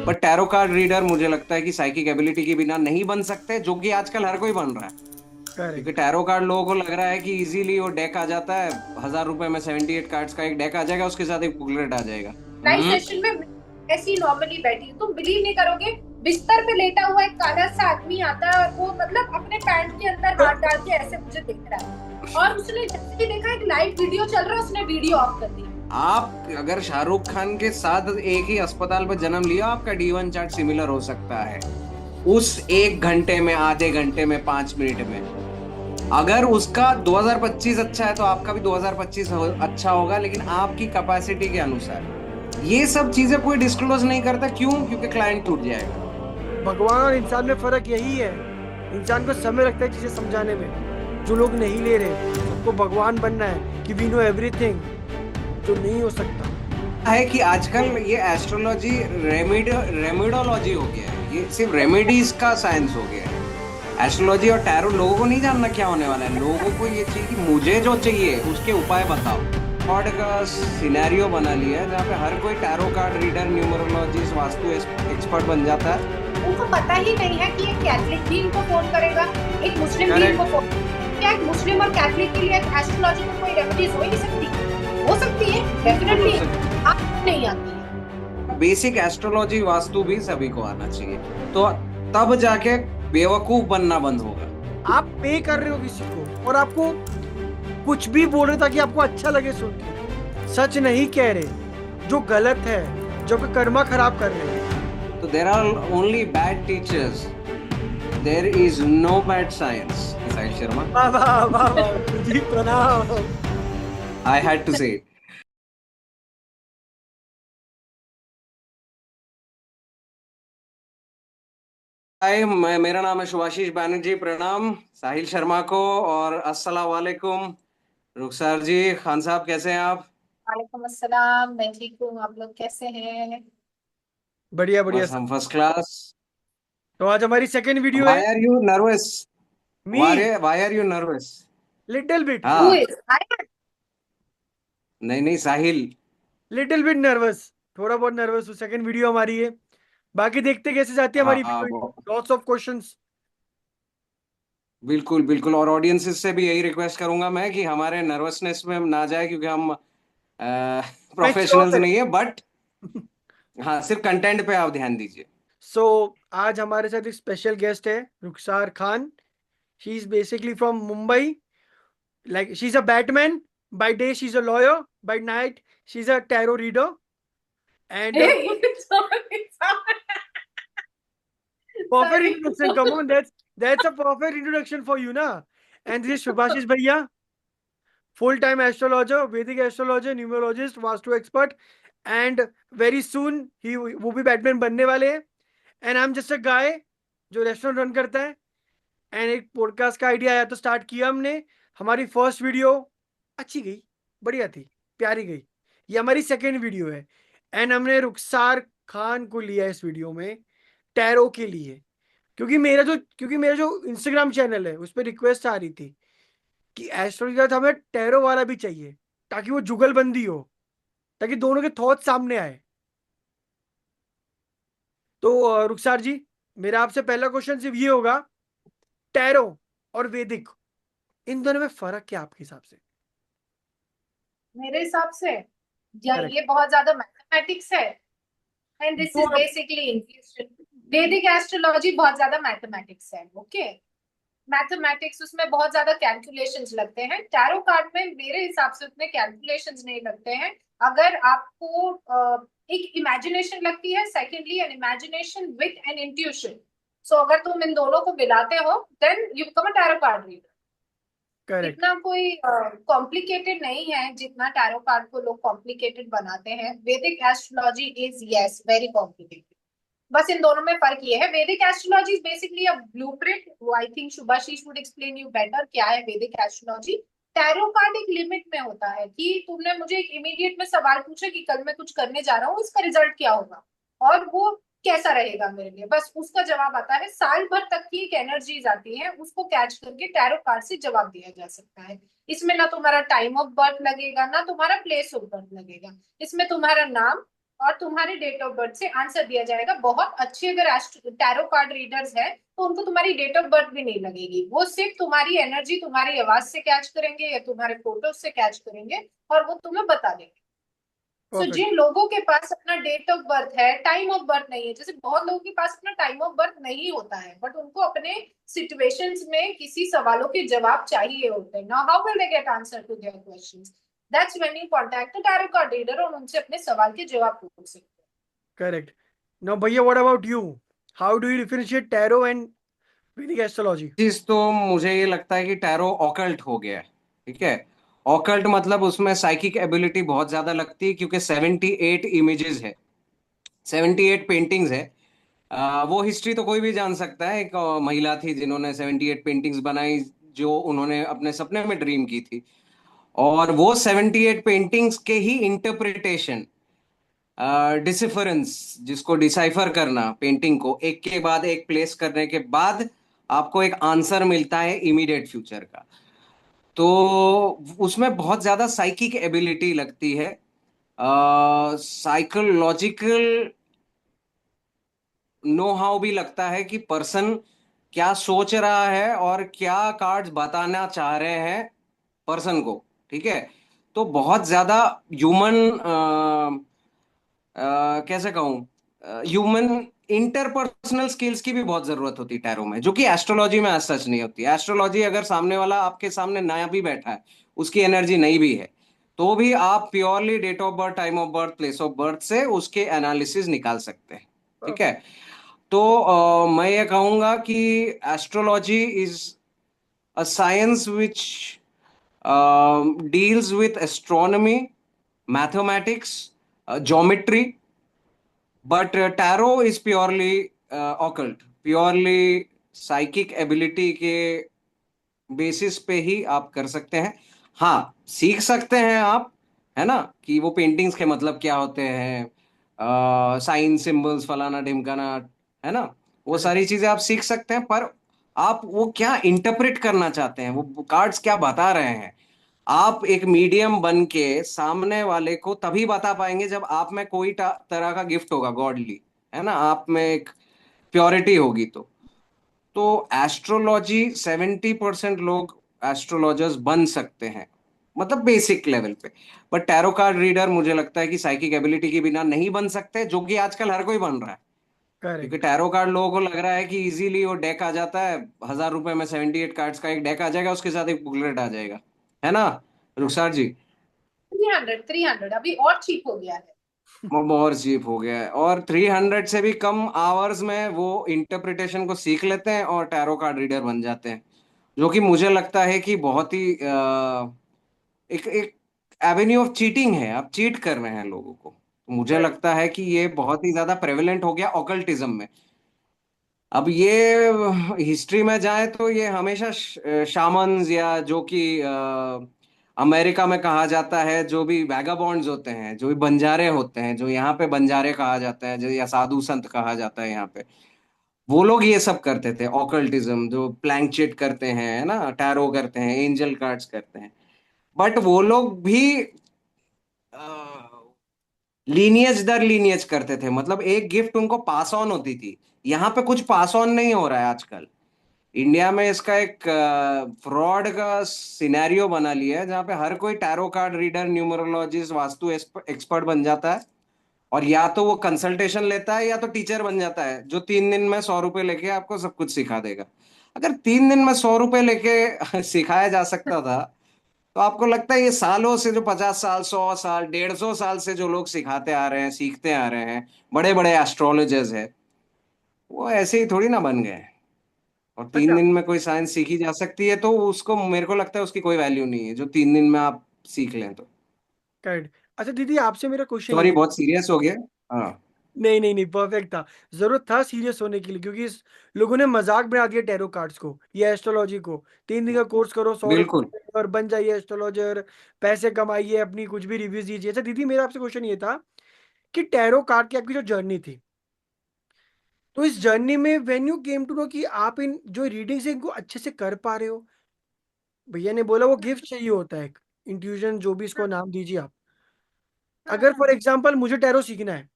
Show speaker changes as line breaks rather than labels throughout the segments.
पर tarot card reader मुझे लगता है कि साइकिक एबिलिटी के बिना नहीं बन सकते, जो कि आजकल हर कोई बन रहा है। क्योंकि
करेक्ट।
टैरो कार्ड लोगों को लग रहा है कि इजीली वो डेक आ जाता है, 1000 रुपए में 78 कार्ड्स का एक डेक आ जाएगा, उसके साथ एक बुकलेट आ जाएगा।
लाइव सेशन में मैं ऐसी नॉर्मली बैठी हूँ, तुम बिलीव नहीं करोगे, बिस्तर पे लेटा हुआ एक काला सा आदमी आता है और वो मतलब अपने पैंट के अंदर हाथ डाल के ऐसे मुझे देख रहा है, और उसने जैसे ही देखा एक लाइव वीडियो चल रहा है उसने वीडियो ऑफ कर दी।
आप अगर शाहरुख खान के साथ एक ही अस्पताल में जन्म लिया, आपका D1 चार्ट सिमिलर हो सकता है उस 1 घंटे में, आधे घंटे में, 5 मिनट में। अगर उसका 2025 अच्छा है तो आपका भी 2025 अच्छा होगा, लेकिन आपकी कैपेसिटी के अनुसार। ये सब चीजें कोई डिस्क्लोज नहीं करता, क्यों? क्योंकि क्लाइंट टूट जाएगा।
भगवान और इंसान में फर्क यही है, इंसान को समय लगता है चीजें समझाने में। जो लोग नहीं ले रहे, सबको भगवान बनना है कि वी नो एवरीथिंग, जो नहीं हो सकता।
है कि आजकल ये एस्ट्रोलॉजी रेमिडोलॉजी हो गया है, ये सिर्फ रेमेडीज का साइंस हो गया है। एस्ट्रोलॉजी और टैरो लोगों को नहीं जानना क्या होने वाला है, लोगों को ये चाहिए कि मुझे जो चाहिए उसके उपाय बताओ। गॉड का सिनेरियो बना लिया है जहाँ पे हर कोई tarot card reader, numerologist, vastu expert बन जाता है।
उनको पता ही नहीं है कि एक कैथलिक भी इनको फोन करेगा, एक मुस्लिम भी इनको
करेक्ट।
फोन। क्या एक मुस्लिम और कैथलिक के लिए एस्ट्रोलॉजी में कोई रेमेडीज हो ही नहीं सकती? हो सकती है,
बिल्कुल हो
डेफिनेटली।
सकता
आप नहीं आती है।
है। बेसिक एस्ट्रोलॉजी, वास्तु भी सभी को आना चाहिए, तो तब जाके बेवकूफ बनना बंद होगा।
आप पे कर रहे हो किसी को और आपको कुछ भी बोल रहे ताकि आपको अच्छा लगे सुन के, सच नहीं कह रहे, जो गलत है, जो कि कर्मा खराब कर रहे हैं।
तो there are only bad teachers, there is no bad science. Sahil Sharma,
वाह वाह वाह वाह, जी प्रणाम।
I had to say it. Hi, मेरा नाम है शुभाशीष बैनर्जी। प्रणाम साहिल शर्मा को, और अस्सलाम वालेकुम रुखसार जी। खान साहब कैसे हैं आप?
वालेकुम अस्सलाम, मैं ठीक हूँ, आप लोग कैसे हैं?
बढ़िया बढ़िया
बस
सब।
हम फर्स्ट क्लास।
तो आज हमारी सेकंड वीडियो है।
Why are you nervous?
Me
why are you nervous?
Little bit,
हु
हाँ।
इज
नहीं नहीं, साहिल।
लिटिल बिट नर्वस, थोड़ा बहुत नर्वस हूँ। सेकंड वीडियो हमारी है, बाकी देखते कैसे जाती है हमारी
हाँ
वीडियो। Lots of questions.
बिल्कुल बिल्कुल, और ऑडियंसेस से भी यही रिक्वेस्ट करूंगा मैं कि हमारे नर्वसनेस में ना जाए, क्योंकि हम
मैं श्योर
प्रोफेशनल्स
है।
नहीं है, बट हाँ, सिर्फ कंटेंट पे आप ध्यान दीजिए।
सो आज हमारे साथ एक स्पेशल गेस्ट है, Rukhsar Khan. She is basically from Mumbai, like she is a Batman. By day she is a lawyer, by night she is a tarot reader. And
sorry
perfect
sorry.
introduction, come on, that's a perfect introduction for you na. And this is Shubhashish bhaiya, full time astrologer, Vedic astrologer, numerologist, vastu expert, and very soon he वो भी Batman बनने वाले हैं। And I am just a guy जो restaurant run करता है। And एक podcast का आइडिया आया तो स्टार्ट किया हमने। हमारी फर्स्ट वीडियो अच्छी गई, बढ़िया थी, प्यारी गई। ये हमारी सेकेंड वीडियो है। एंड हमने रुखसार खान को लिया इस वीडियो में टैरो के लिए, क्योंकि मेरा जो इंस्टाग्राम चैनल है उस पर रिक्वेस्ट आ रही थी कि एस्ट्रोलॉजी का हमें टैरो वाला भी चाहिए, ताकि वो जुगलबंदी हो, ताकि दोनों के थॉट सामने आए। तो रुखसार जी, मेरा आपसे पहला क्वेश्चन सिर्फ ये होगा, टैरो और वैदिक, इन दोनों में फर्क क्या आपके हिसाब से?
मेरे हिसाब से या
करेक्ट।
ये बहुत ज्यादा मैथमेटिक्स है, एंड दिस
जो
इज
आप
बेसिकली इंट्यूशन। वैदिक एस्ट्रोलॉजी बहुत ज्यादा मैथमेटिक्स है, ओके। मैथमेटिक्स, उसमें बहुत ज्यादा कैलकुलेशंस लगते हैं। टैरो कार्ड में मेरे हिसाब से उतने कैलकुलेशंस नहीं लगते हैं। अगर आपको एक इमेजिनेशन लगती है, secondly an imagination with an intuition. So अगर तुम इन दोनों को मिलाते हो then you become a tarot card reader.
Correct.
इतना कोई कॉम्प्लिकेटेड नहीं है जितना टैरो कार्ड को लोग कॉम्प्लिकेटेड बनाते हैं। Vedic astrology is yes very complicated. बस इन दोनों में फर्क ये है, Vedic astrology is basically a blueprint. I think Shubhashish would explain you better क्या है वैदिक एस्ट्रोलॉजी। टैरो कार्ड एक लिमिट में होता है कि तुमने मुझे एक इमीडिएट में सवाल पूछा कि कल मैं कुछ करने जा रहा हूँ, इसका रिजल्ट क्या होगा और वो कैसा रहेगा मेरे लिए, बस उसका जवाब आता है। साल भर तक की एक एनर्जीज आती है, उसको कैच करके टैरो कार्ड से जवाब दिया जा सकता है। इसमें ना तुम्हारा टाइम ऑफ बर्थ लगेगा, ना तुम्हारा प्लेस ऑफ बर्थ लगेगा। इसमें तुम्हारा नाम, और तुम्हारे डेट ऑफ बर्थ से आंसर दिया जाएगा। बहुत अच्छे अगर टैरो कार्ड रीडर्स है तो उनको तुम्हारी डेट ऑफ बर्थ भी नहीं लगेगी, वो सिर्फ तुम्हारी एनर्जी तुम्हारी आवाज से कैच करेंगे या तुम्हारे फोटोज से कैच करेंगे और वो तुम्हें बता देंगे। So
perfect.
जिन लोगों के पास अपना डेट ऑफ बर्थ है, टाइम ऑफ बर्थ नहीं है, जैसे बहुत लोगों के पास अपना टाइम ऑफ बर्थ नहीं होता है बट उनको अपने सिचुएशंस में किसी सवालों के जवाब चाहिए होते हैं, now how will they get answer to their questions? That's when you contact the tarot card reader और उनसे अपने सवाल के जवाब पूछ सकते हैं।
करेक्ट। नाउ भैया, what about you? How do you differentiate tarot and Vedic astrology?
चीज तो मुझे ये लगता है कि टैरो ऑकल्ट हो गया है। ठीक है। ऑकल्ट मतलब उसमें साइकिक एबिलिटी बहुत ज्यादा लगती है, क्योंकि 78 इमेजेस है, 78 पेंटिंग्स है। वो हिस्ट्री तो कोई भी जान सकता है। एक महिला थी जिन्होंने 78 पेंटिंग्स बनाई, जो उन्होंने अपने सपने में ड्रीम की थी। और वो 78 पेंटिंग्स के ही इंटरप्रिटेशन, डिसिफरेंस, जिसको डिसाइफर करना, पेंटिंग को एक के बाद एक प्लेस करने के बाद आपको एक आंसर मिलता है इमीडिएट फ्यूचर का। तो उसमें बहुत ज्यादा साइकिक एबिलिटी लगती है, साइकोलॉजिकल नो हाउ भी लगता है कि पर्सन क्या सोच रहा है और क्या कार्ड्स बताना चाह रहे हैं पर्सन को। ठीक है। तो बहुत ज्यादा ह्यूमन, कैसे कहूँ, ह्यूमन इंटरपर्सनल स्किल्स की भी बहुत जरूरत होती है टैरो में, जो कि एस्ट्रोलॉजी में सच नहीं होती। एस्ट्रोलॉजी अगर सामने वाला आपके सामने नया भी बैठा है, उसकी एनर्जी नहीं भी है, तो भी आप purely date of birth, time of birth, place of birth से उसके एनालिसिस निकाल सकते हैं। ठीक है।
परफेक्ट।
तो मैं ये कहूंगा कि astrology is a science which deals with astronomy, mathematics, geometry, but tarot is purely occult, purely psychic ability के बेसिस पे ही आप कर सकते हैं। हाँ, सीख सकते हैं आप, है ना, कि वो पेंटिंग्स के मतलब क्या होते हैं, साइन सिंबल्स फलाना ढिमकाना, है ना, वो
करेक्ट।
सारी चीजें आप सीख सकते हैं। पर आप वो क्या इंटरप्रेट करना चाहते हैं, वो कार्ड्स क्या बता रहे हैं, आप एक मीडियम बन के सामने वाले को तभी बता पाएंगे जब आप में कोई तरह का गिफ्ट होगा गॉडली, है ना, आप में एक प्योरिटी होगी। तो एस्ट्रोलॉजी 70% लोग एस्ट्रोलॉजर्स बन सकते हैं, मतलब बेसिक लेवल पे। बट टैरो कार्ड रीडर मुझे लगता है कि साइकिक एबिलिटी के बिना नहीं बन सकते, जो कि आजकल हर कोई बन रहा है। क्योंकि
करेक्ट।
टैरो कार्ड लोगों को लग रहा है कि इजीली वो डेक आ जाता है, 1000 रुपए में 78 कार्ड्स का एक डेक आ जाएगा, उसके साथ एक बुकलेट आ जाएगा, है ना रुखसार जी।
300 अभी और चीप हो गया है।
वो बहुत चीप हो गया है, और 300 से भी कम आवर्स में वो इंटरप्रिटेशन को सीख लेते हैं और टैरो कार्ड रीडर बन जाते हैं, जो कि मुझे लगता है कि बहुत ही एक एक एवेन्यू ऑफ चीटिंग है। आप चीट कर रहे हैं लोगों को। तो मुझे
राइट।
लगता है कि ये बहुत ही ज्यादा प्रेवलेंट हो गया ऑकल्टिज्म में। अब ये हिस्ट्री में जाए तो ये हमेशा शामन्स, या जो कि अमेरिका में कहा जाता है, जो भी वैगाबॉन्ड्स होते हैं, जो भी बंजारे होते हैं, जो यहाँ पे बंजारे कहा जाता है, जो या साधु संत कहा जाता है यहाँ पे, वो लोग ये सब करते थे, ऑकल्टिज्म, जो प्लैंक करते हैं, है ना, टैरो करते हैं, एंजल कार्ड्स करते हैं। बट वो लोग भी लीनियज दर लीनियज करते थे, मतलब एक गिफ्ट उनको पास ऑन होती थी। यहाँ पे कुछ पास ऑन नहीं हो रहा है आजकल। इंडिया में इसका एक फ्रॉड का सिनेरियो बना लिया है, जहाँ पे हर कोई tarot card reader, numerologist, vastu expert बन जाता है, और या तो वो कंसल्टेशन लेता है या तो टीचर बन जाता है, जो 3 दिन में 100 रुपए लेके आपको सब कुछ सिखा देगा। अगर 3 दिन में 100 रुपए लेके सिखाया जा सकता था, तो आपको लगता है ये सालों से, जो 50 साल, 100 साल, 150 साल से जो लोग सिखाते आ रहे हैं, सीखते आ रहे हैं, बड़े बड़े एस्ट्रोलॉजर्स है, वो ऐसे ही थोड़ी ना बन गए हैं। और तीन
अच्छा।
दिन में कोई साइंस सीखी जा सकती है, तो उसको, मेरे को लगता है उसकी कोई वैल्यू नहीं है, जो 3 दिन में आप सीख लें तो।
करेक्ट। अच्छा दीदी, आपसे मेरा क्वेश्चन ये
सॉरी,
था।
बहुत सीरियस हो गया। हाँ।
नहीं नहीं नहीं, परफेक्ट था। जरूरत था सीरियस होने के लिए, क्योंकि इस लोगों ने मजाक बना दिया टैरो कार्ड्स को, ये एस्ट्रोलॉजी को। 3 दिन का कोर्स करो, 100 रुपये
बिल्कुल।
और बन जाइए एस्ट्रोलॉजर, पैसे कमाइए, अपनी कुछ भी रिव्यूज दीजिए। अच्छा दीदी, मेरा आपसे क्वेश्चन ये था कि टैरो कार्ड की आपकी जो जर्नी थी, तो इस जर्नी में when you came to know कि आप इन जो रीडिंग्स है इनको अच्छे से कर पा रहे हो, भैया ने बोला वो गिफ्ट चाहिए होता है, इंट्यूजन जो भी इसको नाम दीजिए आप, अगर फॉर एग्जाम्पल मुझे टैरो सीखना है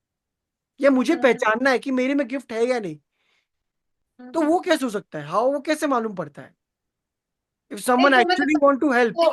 या मुझे
हम्म,
पहचानना है कि मेरे में गिफ्ट है या नहीं, तो
हम्म।
वो कैसे हो सकता है? हाउ, वो कैसे मालूम पड़ता है इफ समवन
देखो मैं तो
एक्चुअली वांट टू हेल्प?
तो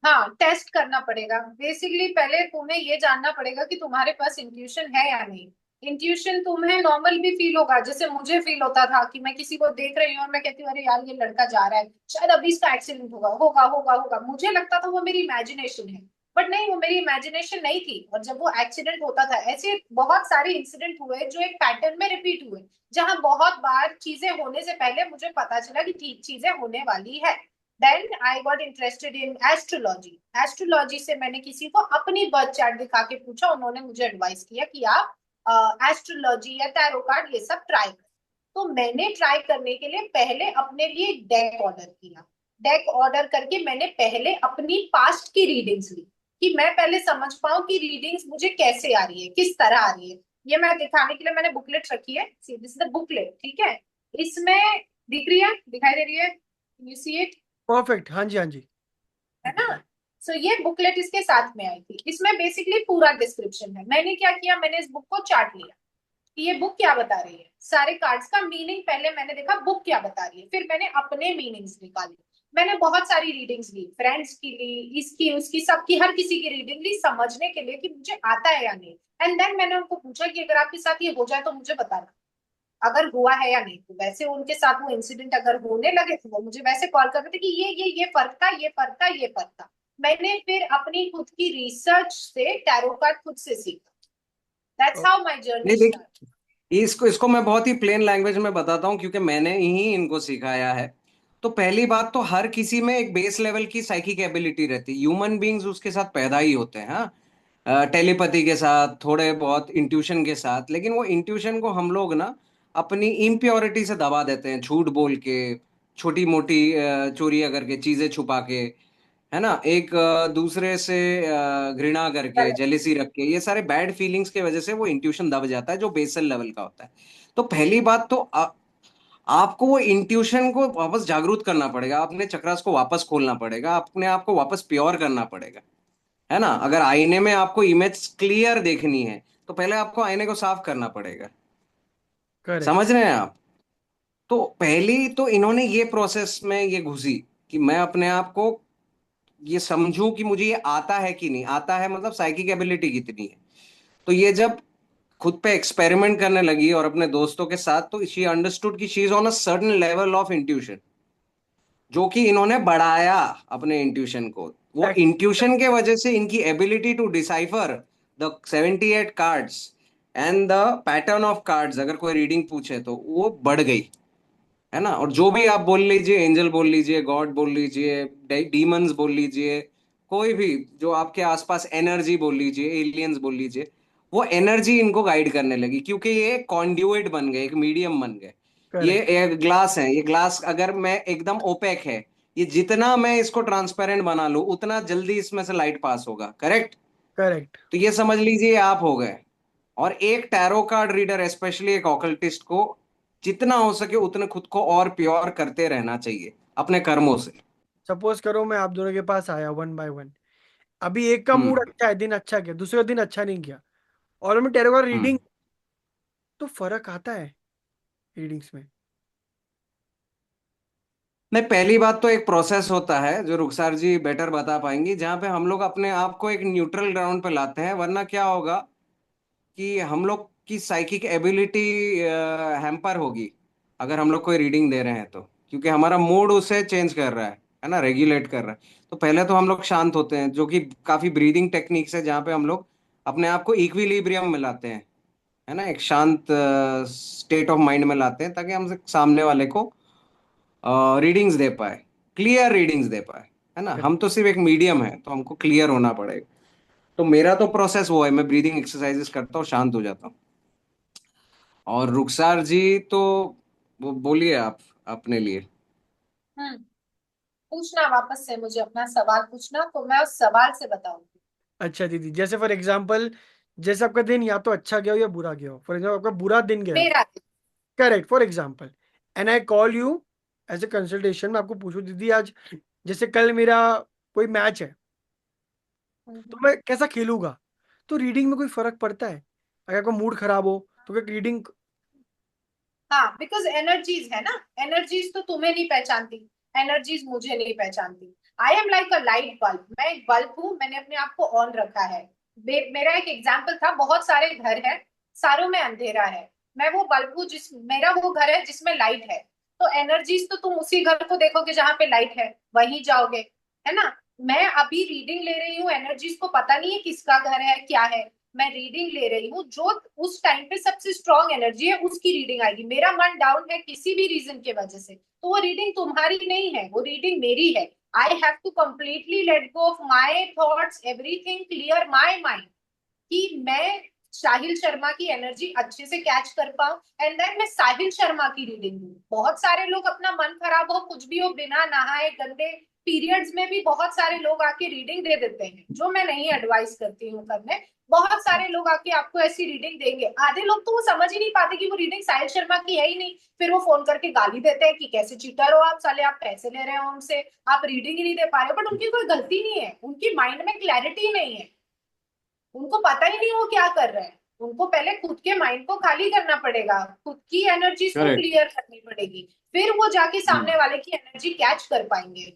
हाँ, टेस्ट करना पड़ेगा बेसिकली। पहले तुम्हें ये जानना पड़ेगा कि तुम्हारे पास इंट्यूशन है या नहीं। इंट्यूशन तुम्हें नॉर्मल भी फील होगा, जैसे मुझे फील होता था कि मैं किसी को देख रही हूँ और मैं कहती हूँ अरे यार ये लड़का जा रहा है, शायद अभी इसका एक्सीडेंट होगा होगा होगा होगा। मुझे लगता था वो मेरी इमेजिनेशन है, बट नहीं, वो मेरी इमेजिनेशन नहीं थी। और जब वो एक्सीडेंट होता था, ऐसे बहुत सारे इंसिडेंट हुए जो एक पैटर्न में रिपीट हुए, जहां बहुत बार चीजें होने से पहले मुझे पता चला कि ठीक चीजें होने वाली है। Then I got interested in astrology. Astrology से मैंने किसी को अपनी बर्थ चार्ट दिखा के पूछा, उन्होंने मुझे एडवाइस किया कि आप एस्ट्रोलॉजी या टैरो कार्ड ये सब ट्राई करें। तो मैंने ट्राई करने के लिए पहले अपने लिए डेक ऑर्डर किया। डेक ऑर्डर करके मैंने पहले अपनी पास्ट की रीडिंग्स ली, कि मैं पहले समझ पाऊं कि रीडिंग्स मुझे कैसे आ रही है, किस तरह आ रही है। ये मैं दिखाने के लिए मैंने बुकलेट रखी है, दिस द बुकलेट, ठीक है। इसमें दिख रही है, दिखाई दे रही है, यू सी इट,
परफेक्ट, हाँ जी, हाँ जी।
है ना। सो ये बुकलेट इसके साथ में आई थी, इसमें बेसिकली पूरा डिस्क्रिप्शन है। मैंने क्या किया, मैंने इस बुक को चाट लिया कि ये बुक क्या बता रही है, सारे कार्ड्स का मीनिंग पहले मैंने देखा बुक क्या बता रही है, फिर मैंने अपने मीनिंग्स निकाले। मैंने बहुत सारी रीडिंग्स ली, फ्रेंड्स की ली, इसकी उसकी सबकी, हर किसी की रीडिंग ली समझने के लिए कि मुझे आता है या नहीं। एंड देन मैंने उनको पूछा कि अगर आपके साथ ये हो जाए तो मुझे बताना, अगर हुआ है या नहीं। तो वैसे उनके साथ वो इंसिडेंट अगर होने लगे तो वो मुझे वैसे कॉल कर रहे थे कि ये फर्क था, ये फर्क था, ये फर्क था। मैंने फिर अपनी खुद की रिसर्च से टैरो कार्ड खुद से सीखा। दैट्स हाउ माय जर्नी
नहीं
स्टार्ट।
देखिए, इसको इसको मैं बहुत ही प्लेन लैंग्वेज में बताता हूँ क्योंकि मैंने ही इनको सिखाया है। तो पहली बात तो हर किसी में एक बेस लेवल की साइकिक एबिलिटी रहती है। ह्यूमन बींग्स उसके साथ पैदा ही होते हैं, हाँ, टेलीपैथी के साथ, थोड़े बहुत इंट्यूशन के साथ। लेकिन वो इंट्यूशन को हम लोग ना अपनी इम्प्योरिटी से दबा देते हैं, झूठ बोल के, छोटी मोटी चोरियां करके, चीजें छुपा के, है ना, एक दूसरे से घृणा करके, जेलेसी रख के। ये सारे बैड फीलिंग्स के वजह से वो इंट्यूशन दब जाता है जो बेसल लेवल का होता है। तो पहली बात तो आपको वो इंट्यूशन को वापस जागरूक करना पड़ेगा, अपने चक्रास को वापस खोलना पड़ेगा, अपने आप को वापस प्योर करना पड़ेगा, है ना। अगर आईने में आपको इमेज क्लियर देखनी है तो पहले आपको आईने को साफ करना पड़ेगा।
करेक्ट।
समझ रहे हैं आप? तो पहली तो इन्होंने ये प्रोसेस में ये घुसी कि मैं अपने आप को ये समझूं कि मुझे ये आता है कि नहीं आता है, मतलब साइकिक एबिलिटी कितनी है। तो ये जब खुद पे एक्सपेरिमेंट करने लगी और अपने दोस्तों के साथ, तो शी अंडरस्टूड कि she is on a certain level of intuition, जो कि इन्होंने बढ़ाया अपने इंट्यूशन को। वो इंट्यूशन के वजह से इनकी ability to decipher the 78 cards and the pattern of cards, अगर कोई रीडिंग पूछे तो वो बढ़ गई, है ना। और जो भी आप बोल लीजिए, एंजल बोल लीजिए, गॉड बोल लीजिए, डीमंस बोल लीजिए, कोई भी जो आपके आसपास, एनर्जी बोल लीजिए, एलियंस बोल लीजिए, वो एनर्जी इनको गाइड करने लगी क्योंकि ये कॉन्ड्यूइट बन गए, एक मीडियम बन गए। ये
करेक्ट।
एक ग्लास है, ये ग्लास अगर मैं एकदम ओपेक है, ये जितना मैं इसको ट्रांसपेरेंट बना लूं उतना जल्दी इसमें से लाइट पास होगा, करेक्ट।
करेक्ट।
तो ये समझ लीजिए आप हो गए। और एक टैरो कार्ड रीडर, स्पेशली एक ऑकल्टिस्ट को, जितना हो सके उतने खुद को और प्योर करते रहना चाहिए अपने कर्मों से।
सपोज करो मैं आप दोनों के पास आया वन बाय वन, अभी एक का मूड
हम्म।
अच्छा है, दिन अच्छा गया, दूसरे दिन अच्छा नहीं गया, और मैं टेरो का
हम्म।
रीडिंग, तो फर्क आता है रीडिंग्स में?
नहीं, पहली बात तो एक प्रोसेस होता है जो रुखसार जी बेटर बता पाएंगी, जहां पे हम लोग अपने आप को एक न्यूट्रल ग्राउंड पे लाते हैं। वरना क्या होगा कि हम लोग की साइकिक एबिलिटी हैम्पर होगी अगर हम लोग कोई रीडिंग दे रहे हैं तो, क्योंकि हमारा मूड उसे चेंज कर रहा है ना, रेगुलेट कर रहा है। तो पहले तो हम लोग शांत होते हैं, जो कि काफी ब्रीदिंग टेक्निक्स है जहाँ पे हम लोग अपने आप को इक्विलिब्रियम में लाते हैं, है ना, एक शांत स्टेट ऑफ माइंड में लाते हैं, ताकि हम सामने वाले को रीडिंग्स दे पाए, क्लियर रीडिंग्स दे पाए, है ना। हम तो सिर्फ एक मीडियम है, तो हमको क्लियर होना पड़ेगा। तो मेरा तो प्रोसेस वो है, मैं ब्रीदिंग एक्सरसाइजेस करता हूँ, शांत हो जाता हूँ। और रुखसार जी तो वो बोलिए आप अपने लिए।
हम्म। पूछना वापस से, मुझे अपना सवाल पूछना तो मैं उस सवाल से बताऊंगी।
अच्छा दीदी, जैसे फॉर एग्जांपल, जैसे आपका दिन या तो अच्छा गया हो या बुरा गया हो, फॉर एग्जांपल आपका बुरा दिन गया है,
मेरा
correct, for example, and I call you as a consultation, मैं आपको पूछूं दीदी आज, जैसे कल मेरा कोई मैच है, तो मैं कैसा खेलूंगा? तो रीडिंग में कोई फर्क पड़ता है? अगर कोई मूड खराब हो तो क्या रीडिंग?
हाँ, बिकॉज एनर्जीज है ना, एनर्जीज तो तुम्हें नहीं पहचानती, एनर्जीज मुझे नहीं पहचानती। I am like a light bulb, मैं एक बल्ब हूँ, मैंने अपने आप को ऑन रखा है। मेरा एक एग्जाम्पल था, बहुत सारे घर है, सारों में अंधेरा है, मैं वो बल्ब हूँ, जिस मेरा वो घर है जिसमें लाइट है। तो एनर्जीज तो तुम उसी घर को देखोगे जहां पे लाइट है, वहीं जाओगे, है ना। मैं अभी रीडिंग ले रही हूँ, एनर्जीज को पता नहीं है किसका घर है क्या है, मैं रीडिंग ले रही हूँ, जो उस टाइम पे सबसे स्ट्रॉन्ग एनर्जी है उसकी रीडिंग आएगी। मेरा मन डाउन है किसी भी रीजन के वजह से, तो वो रीडिंग तुम्हारी नहीं है, वो रीडिंग मेरी है। I have to completely let go of my thoughts, everything, clear my mind, कि मैं साहिल शर्मा की एनर्जी अच्छे से कैच कर पाऊं, एंड देन मैं साहिल शर्मा की रीडिंग दूं। बहुत सारे लोग अपना मन खराब हो, कुछ भी हो, बिना नहाए गंदे पीरियड्स में भी बहुत सारे लोग आके रीडिंग दे देते हैं, जो मैं नहीं एडवाइस करती हूँ करने। बहुत सारे लोग आके आपको ऐसी रीडिंग देंगे, आधे लोग तो वो समझ ही नहीं पाते कि वो रीडिंग साहिल शर्मा की है ही नहीं, फिर वो फोन करके गाली देते हैं कि कैसे चीटर हो आप, साले आप पैसे ले रहे हो हमसे, आप रीडिंग ही नहीं दे पा रहे हो। बट उनकी कोई गलती नहीं है, उनकी माइंड में क्लैरिटी नहीं है, उनको पता ही नहीं वो क्या कर रहे हैं। उनको पहले खुद के माइंड को खाली करना पड़ेगा, खुद की एनर्जीज को
करेक्ट।
क्लियर करनी पड़ेगी, फिर वो जाके सामने वाले की एनर्जी कैच कर पाएंगे।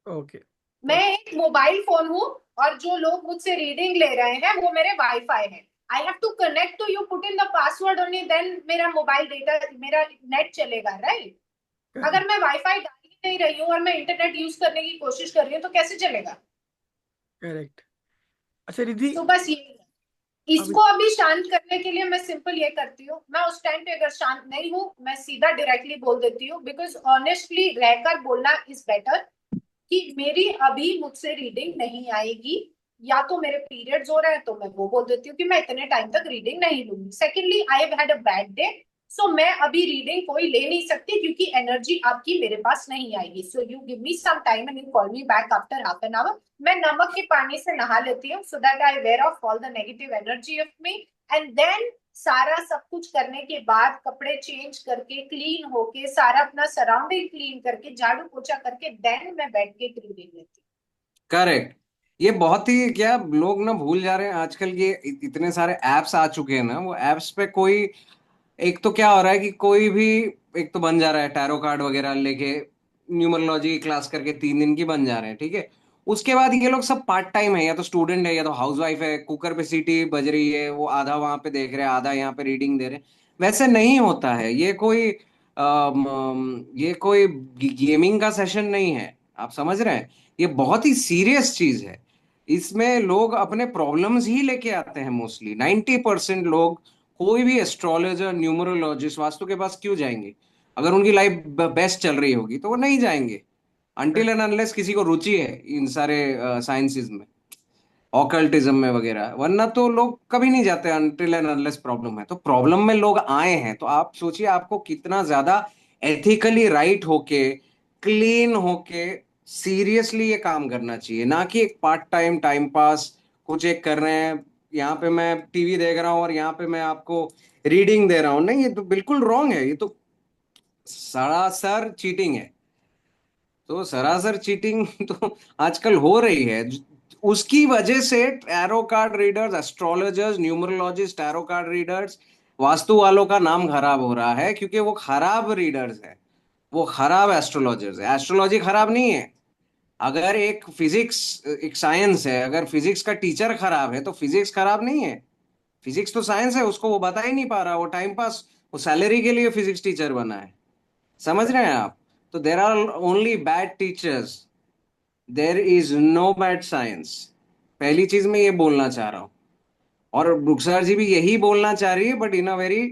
ओके।
मैं एक मोबाइल फोन हूँ, और जो लोग मुझसे रीडिंग ले रहे हैं वो मेरे वाईफाई है। I have to connect to you, put in the password only, देन मेरा मोबाइल डेटा, मेरा नेट चलेगा, राइट। अगर मैं वाईफाई डाल ही नहीं रही हूँ और मैं इंटरनेट यूज करने की कोशिश कर रही हूँ तो कैसे चलेगा?
करेक्ट। अच्छा रिद्धि,
तो बस ये,
अब
इसको अभी शांत करने के लिए मैं सिंपल ये करती हूँ, मैं उस टाइम पे अगर शांत नहीं हूँ मैं सीधा डायरेक्टली बोल देती हूँ, बिकॉज ऑनेस्टली रहकर बोलना इज बेटर, कि मेरी अभी मुझसे रीडिंग नहीं आएगी, या तो मेरे पीरियड्स हो रहे हैं तो मैं वो बोल देती हूँ कि मैं इतने टाइम तक रीडिंग नहीं लूंगी। Secondly, I have had a bad day, so मैं अभी रीडिंग कोई ले नहीं सकती क्योंकि एनर्जी आपकी मेरे पास नहीं आएगी। So you give me some time and you call me back after half an hour. मैं नमक के पानी से नहा लेती हूँ, so that I wear off all the negative energy of me, and then सारा सब कुछ करने के बाद, कपड़े चेंज करके, क्लीन होके, सारा अपना सराउंडिंग क्लीन करके, झाड़ू पोछा करके, देन मैं बैठ के रीडिंग लेती
करेक्ट। ये बहुत ही क्या लोग ना भूल जा रहे हैं आजकल, ये इतने सारे एप्स आ चुके हैं ना, वो एप्स पे कोई एक तो क्या हो रहा है कि कोई भी एक तो बन जा रहा है टैरो कार्ड वगैरह लेके, न्यूमरोलॉजी की क्लास करके 3 दिन की बन जा रहे हैं, ठीक है। उसके बाद ये लोग सब पार्ट टाइम है, या तो स्टूडेंट है या तो हाउस वाइफ है, कुकर पे सीटी बज रही है, वो आधा वहां पे देख रहे हैं आधा यहाँ पे रीडिंग दे रहे हैं। वैसे नहीं होता है, ये कोई गेमिंग का सेशन नहीं है, आप समझ रहे हैं। ये बहुत ही सीरियस चीज है। इसमें लोग अपने प्रॉब्लम्स ही लेके आते हैं, मोस्टली 90% लोग कोई भी एस्ट्रोलॉजर न्यूमरोलॉजिस्ट वास्तु के पास क्यों जाएंगे? अगर उनकी लाइफ बेस्ट चल रही होगी तो वो नहीं जाएंगे, अनटिल एंड अनलेस किसी को रुचि है इन सारे साइंसेस में, ऑकल्टिज्म में वगैरह, वरना तो लोग कभी नहीं जाते अनटिल एंड अनलेस प्रॉब्लम है। तो प्रॉब्लम में लोग आए हैं तो आप सोचिए आपको कितना ज्यादा एथिकली राइट होके, क्लीन होके, सीरियसली ये काम करना चाहिए, ना कि एक पार्ट टाइम टाइम पास कुछ एक कर रहे हैं। यहाँ पे मैं टीवी देख रहा हूँ और यहाँ पे मैं आपको रीडिंग दे रहा हूँ, नहीं, ये तो बिल्कुल रॉन्ग है, ये तो सरासर चीटिंग है। तो सरासर चीटिंग तो आजकल हो रही है। उसकी वजह से tarot card readers, astrologers, numerologist, tarot card readers, vastu वालों का नाम खराब हो रहा है, क्योंकि वो खराब रीडर्स है, वो खराब एस्ट्रोलॉजर्स है। एस्ट्रोलॉजी खराब नहीं है। अगर एक फिजिक्स, एक साइंस है, अगर फिजिक्स का टीचर खराब है तो फिजिक्स खराब नहीं है। फिजिक्स तो साइंस है, उसको वो बता ही नहीं पा रहा, वो टाइम पास, वो सैलरी के लिए फिजिक्स टीचर बना है। समझ रहे हैं आप? तो there are only bad teachers, there is no bad science. पहली चीज मैं ये बोलना चाह रहा हूँ, और रुखसार जी भी यही बोलना चाह रही है, but in a very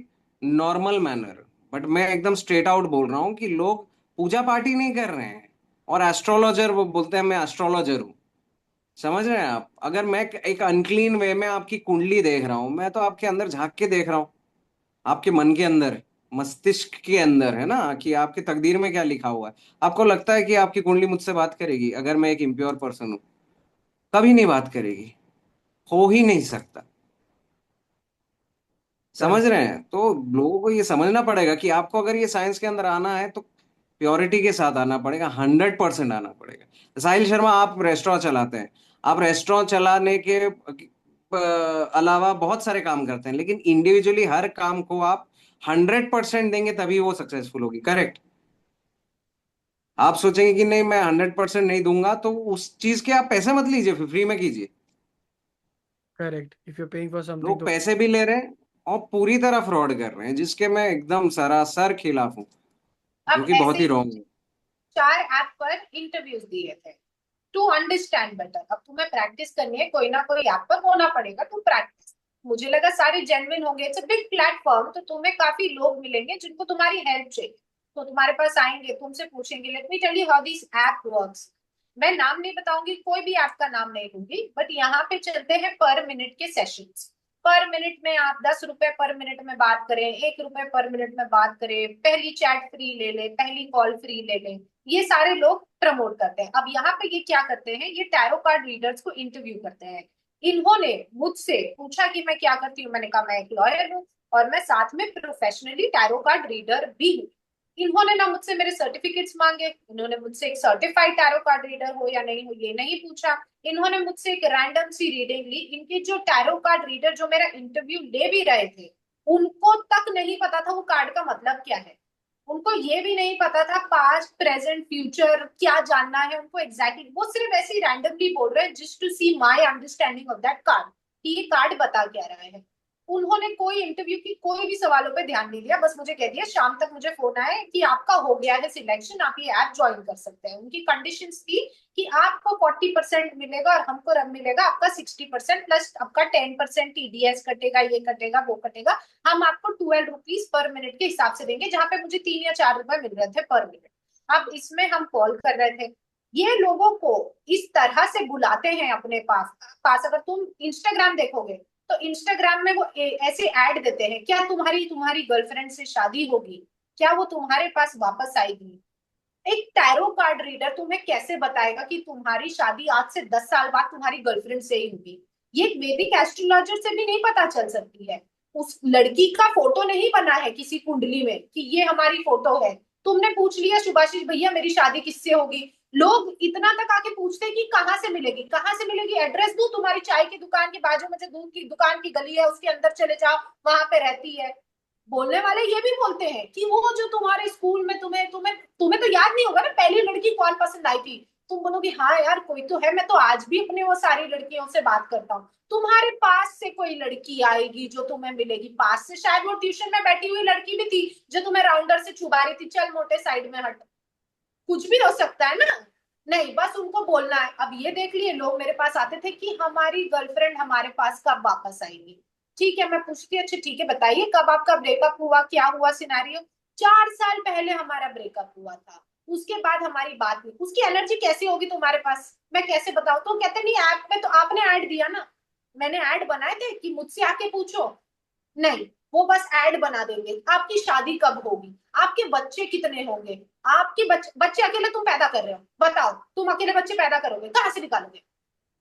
normal manner. But मैं एकदम स्ट्रेट आउट बोल रहा हूँ कि लोग पूजा पाठ ही नहीं कर रहे हैं, और एस्ट्रोलॉजर वो बोलते हैं मैं एस्ट्रोलॉजर हूँ। समझ रहे हैं आप? अगर मैं एक अनक्लीन वे में आपकी कुंडली देख रहा हूं, मैं तो आपके अंदर झांक के देख रहा हूँ, आपके मन के अंदर, मस्तिष्क के अंदर, है ना, कि आपके तकदीर में क्या लिखा हुआ है। आपको लगता है कि आपकी कुंडली मुझसे बात करेगी? अगर मैं एक इम्प्योर पर्सन हूं, कभी नहीं बात करेगी, हो ही नहीं सकता। समझ
करेक्ट।
रहे हैं? तो लोगों को ये समझना पड़ेगा कि आपको अगर ये साइंस के अंदर आना है तो प्योरिटी के साथ आना पड़ेगा, 100% आना पड़ेगा। साहिल शर्मा, आप रेस्टोरेंट चलाते हैं, आप रेस्टोरेंट चलाने के अलावा बहुत सारे काम करते हैं, लेकिन इंडिविजुअली हर काम को आप 100% देंगे तभी वो सक्सेसफुल होगी, करेक्ट? आप सोचेंगे कि नहीं मैं 100% नहीं दूंगा, तो उस चीज के आप पैसे मत लीजिए, फिर फ्री में कीजिए।
Correct, if you paying for something
लोग
तो।
पैसे भी ले रहे हैं और पूरी तरह फ्रॉड कर रहे हैं, जिसके मैं एकदम सरासर खिलाफ हूँ, जो
अब
कि बहुत
ऐसे
ही
ही
रॉन्ग है।
4 ऐप पर इंटरव्यूज दिए थे टू अंडरस्टैंड बेटर। अब तुम्हें प्रैक्टिस करनी है, कोई ना कोई ऐप पर होना पड़ेगा, तुम प्रैक्टिस। मुझे लगा सारे जेन्युइन होंगे, इट्स अ बिग प्लेटफॉर्म, तो तुम्हें काफी लोग मिलेंगे जिनको तुम्हारी हेल्प चाहिए, तो तुम्हारे पास आएंगे, तुमसे पूछेंगे let me tell you how this app works. मैं नाम नहीं बताऊंगी, कोई भी ऐप का नाम नहीं लूंगी, बट यहाँ पे चलते हैं पर मिनट के सेशंस। पर मिनट में आप 10 रुपए पर मिनट में बात करें, 1 रुपए पर मिनट में बात करें, पहली चैट फ्री ले ले, पहली कॉल फ्री ले ले, ये सारे लोग प्रमोट करते हैं। अब यहाँ पे ये क्या करते हैं, ये टैरो कार्ड रीडर्स को इंटरव्यू करते हैं। इन्होंने मुझसे पूछा कि मैं क्या करती हूँ, मैंने कहा मैं एक लॉयर हूँ और मैं साथ में प्रोफेशनली टैरो कार्ड रीडर भी हूँ। इन्होंने ना मुझसे मेरे सर्टिफिकेट्स मांगे, इन्होंने मुझसे एक सर्टिफाइड टैरो कार्ड रीडर हो या नहीं हो ये नहीं पूछा। इन्होंने मुझसे एक रैंडम सी रीडिंग ली। इनके जो टैरो कार्ड रीडर जो मेरा इंटरव्यू ले भी रहे थे, उनको तक नहीं पता था वो कार्ड का मतलब क्या है। उनको ये भी नहीं पता था पास्ट प्रेजेंट फ्यूचर क्या जानना है उनको एग्जैक्टली। वो सिर्फ ऐसे ही रैंडमली बोल रहे हैं just to see my understanding of that card कि ये कार्ड बता क्या रहा है। उन्होंने कोई इंटरव्यू की कोई भी सवालों पे ध्यान नहीं दिया, बस मुझे कह दिया शाम तक मुझे फोन आया कि आपका हो गया है सिलेक्शन, आप ये ऐप ज्वाइन कर सकते हैं। उनकी कंडीशंस थी कि आपको 40% मिलेगा और हमको रब मिलेगा आपका 60% प्लस आपका 10% टीडीएस कटेगा, ये कटेगा वो कटेगा। हम आपको 12 रुपीज पर मिनट के हिसाब से देंगे, जहां पे मुझे 3 या 4 रुपए मिल रहे थे पर मिनट। अब इसमें हम कॉल कर रहे थे, ये लोगों को इस तरह से बुलाते हैं अपने पास पास। अगर तुम इंस्टाग्राम देखोगे तो इंस्टाग्राम में वो ऐसे ऐड देते हैं, क्या तुम्हारी तुम्हारी गर्लफ्रेंड से शादी होगी, क्या वो तुम्हारे पास वापस आएगी। एक टैरो कार्ड रीडर तुम्हें कैसे बताएगा कि तुम्हारी शादी आज से 10 साल बाद तुम्हारी गर्लफ्रेंड से ही होगी। ये एक वैदिक एस्ट्रोलॉजर से भी नहीं पता चल सकती है। उस लड़की का फोटो नहीं बना है किसी कुंडली में कि ये हमारी फोटो है। तुमने पूछ लिया सुभाषिश भैया मेरी शादी किससे होगी, लोग इतना तक आके पूछते हैं कि कहाँ से मिलेगी, कहाँ से मिलेगी, एड्रेस दू, तुम्हारी चाय की दुकान के बाजू में से दूध की दुकान की गली है उसके अंदर चले जाओ, वहां पे रहती है। बोलने वाले ये भी बोलते हैं कि वो जो तुम्हारे स्कूल में तुम्हें तुम्हें तुम्हें तो याद नहीं होगा ना पहली लड़की कौन पसंद आई थी। तुम बोलोगे हाँ यार कोई तो है, मैं तो आज भी अपने वो सारी लड़कियों से बात करता हूँ। तुम्हारे पास से कोई लड़की आएगी जो तुम्हें मिलेगी, पास से शायद वो ट्यूशन में बैठी हुई लड़की भी थी जो तुम्हें राउंडर से छुपा रही थी, चल मोटे साइड में हट, कुछ भी हो सकता है ना। नहीं, बस उनको बोलना है। अब ये देख लिए लोग मेरे पास आते थे कि हमारी गर्लफ्रेंड हमारे पास कब वापस आएगी। ठीक है, मैं पूछती अच्छा ठीक है बताइए कब आपका ब्रेकअप हुआ, क्या हुआ सिनेरियो। 4 साल पहले हमारा ब्रेकअप हुआ था, उसके बाद हमारी बात हुई। उसकी एनर्जी कैसी होगी तुम्हारे पास, मैं कैसे बताऊं। तो कहते नहीं ऐप में तो आपने ऐड दिया ना, मैंने ऐड बनाए थे कि मुझसे आके पूछो। नहीं, वो बस ऐड बना देंगे। आपकी शादी कब होगी, आपके बच्चे कितने होंगे, आपके बच्चे अकेले तुम पैदा कर रहे हो, बताओ तुम अकेले बच्चे पैदा करोगे, कहाँ से निकालोगे।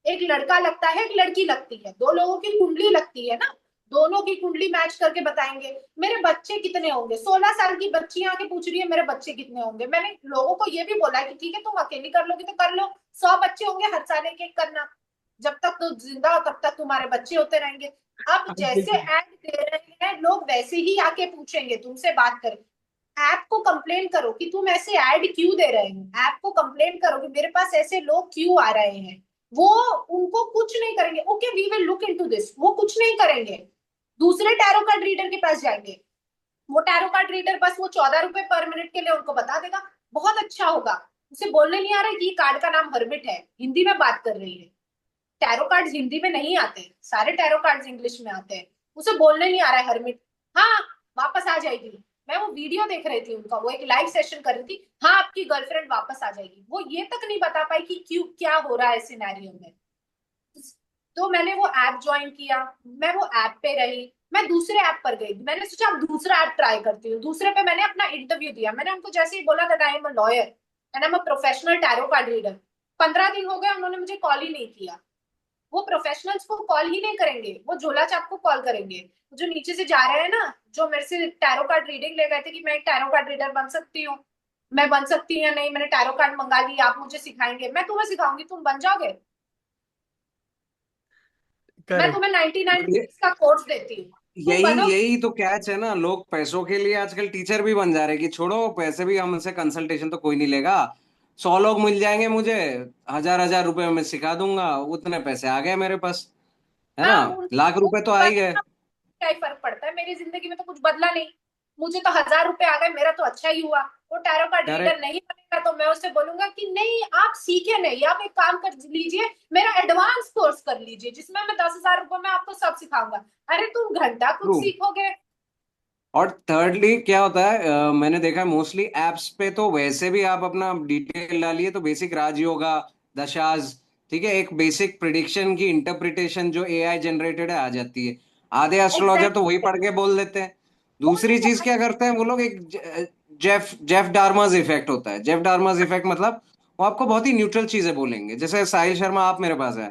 एक लड़का लगता है एक लड़की लगती है, दो लोगों की कुंडली लगती है ना, दोनों की कुंडली मैच करके बताएंगे मेरे बच्चे कितने होंगे। 16 साल की बच्ची आके पूछ रही है मेरे बच्चे कितने होंगे। मैंने लोगों को ये भी बोला है कि ठीक है तुम अकेली कर लोगी तो कर लो, 100 बच्चे होंगे हर साल एक एक करना, जब तक तुम जिंदा हो तब तक तुम्हारे बच्चे होते रहेंगे। अब जैसे
बिल्कुल।
ऐड दे रहे हैं लोग वैसे ही आके पूछेंगे तुमसे, बात करें। ऐप को कंप्लेन करो कि तुम ऐसे ऐड क्यों दे रहे हो, ऐप को कंप्लेन करो कि मेरे पास ऐसे लोग क्यों आ रहे हैं। वो उनको कुछ नहीं करेंगे, okay we will look into this, वो कुछ नहीं करेंगे। दूसरे टैरो कार्ड रीडर के पास जाएंगे, वो टैरो कार्ड रीडर बस वो 14 रुपए पर मिनट के लिए उनको बता देगा, बहुत अच्छा होगा। उसे बोलने नहीं आ रहा कि कार्ड का नाम हर्मिट है, हिंदी में बात कर रही है। टैरो कार्ड्स हिंदी में नहीं आते, सारे टैरो कार्ड्स इंग्लिश में आते हैं। उसे बोलने नहीं आ रहा है हरमिट। हाँ, वापस आ जाएगी। मैं वो वीडियो देख रही थी उनका, वो एक लाइव सेशन कर रही थी, हाँ आपकी गर्लफ्रेंड वापस आ जाएगी। वो ये तक नहीं बता पाई कि क्यों क्या हो रहा है सिनेरियो में। तो मैंने वो ऐप ज्वाइन किया, मैं वो ऐप पे रही, मैं दूसरे ऐप पर गई, मैंने सोचा अब दूसरा ऐप ट्राई करती हूँ। दूसरे पे मैंने अपना इंटरव्यू दिया, मैंने उनको जैसे ही बोला that I am a lawyer and I am a professional tarot card reader. 15 दिन हो गए उन्होंने मुझे कॉल ही नहीं किया। वो प्रोफेशनल्स को कॉल ही नहीं करेंगे, वो झोला चाप को कॉल करेंगे। जो नीचे से जा रहे हैं ना, जो मेरे से टैरो कार्ड रीडिंग ले गए थे कि मैं एक टैरो कार्ड रीडर बन सकती हूँ, मैं बन सकती हूँ या नहीं, मैंने टैरो कार्ड मंगा ली, आप मुझे सिखाएंगे, मैं तुम्हें सिखाऊंगी, तुम बन जाओगे। मैं
करेक्ट।
तुम्हें 99
ये
रुपीज का कोर्स देती हूँ, तुम
यही
बनो।
यही तो कैच है ना, लोग पैसों के लिए आजकल टीचर भी बन जा रहे हैं कि छोड़ो पैसे भी, हमसे कंसल्टेशन तो कोई नहीं लेगा, 100 लोग मिल जाएंगे मुझे, 1000 1000 रुपए में सिखा दूंगा, उतने पैसे आ गए मेरे पास, है ना,
हाँ, उन
लाख रुपए तो आ ही गए।
क्या ही फर्क पड़ता है, मेरी जिंदगी में तो कुछ बदला नहीं। मुझे तो 1000 रुपए आ गए, मेरा तो अच्छा ही हुआ। वो टैरो कार्ड रीडर
करेक्ट।
नहीं बनेगा तो मैं उससे बोलूंगा कि नहीं, आप सीखे नहीं, आप एक काम कर लीजिए, मेरा एडवांस कोर्स कर लीजिए जिसमें मैं 10,000 रुपए में आपको सब सिखाऊंगा। अरे तुम घंटा खुद
ट्रू।
सीखोगे।
और थर्डली क्या होता है, मैंने देखा है मोस्टली एप्स पे तो वैसे भी आप अपना डिटेल डालिए तो बेसिक राजयोगा, दशाज, ठीक है, एक बेसिक प्रिडिक्शन की इंटरप्रिटेशन जो एआई जनरेटेड है आ जाती है। आधे एस्ट्रोलॉजर तो वही
एग्जैक्टली।
पढ़ के बोल देते हैं। दूसरी
बोलेंगे
चीज क्या करते हैं वो लोग, एक जेफ जेफ डार्मर्स इफेक्ट होता है। जेफ डार्मर्स इफेक्ट मतलब वो आपको बहुत ही न्यूट्रल चीजें बोलेंगे। जैसे साहिल शर्मा आप मेरे पास है,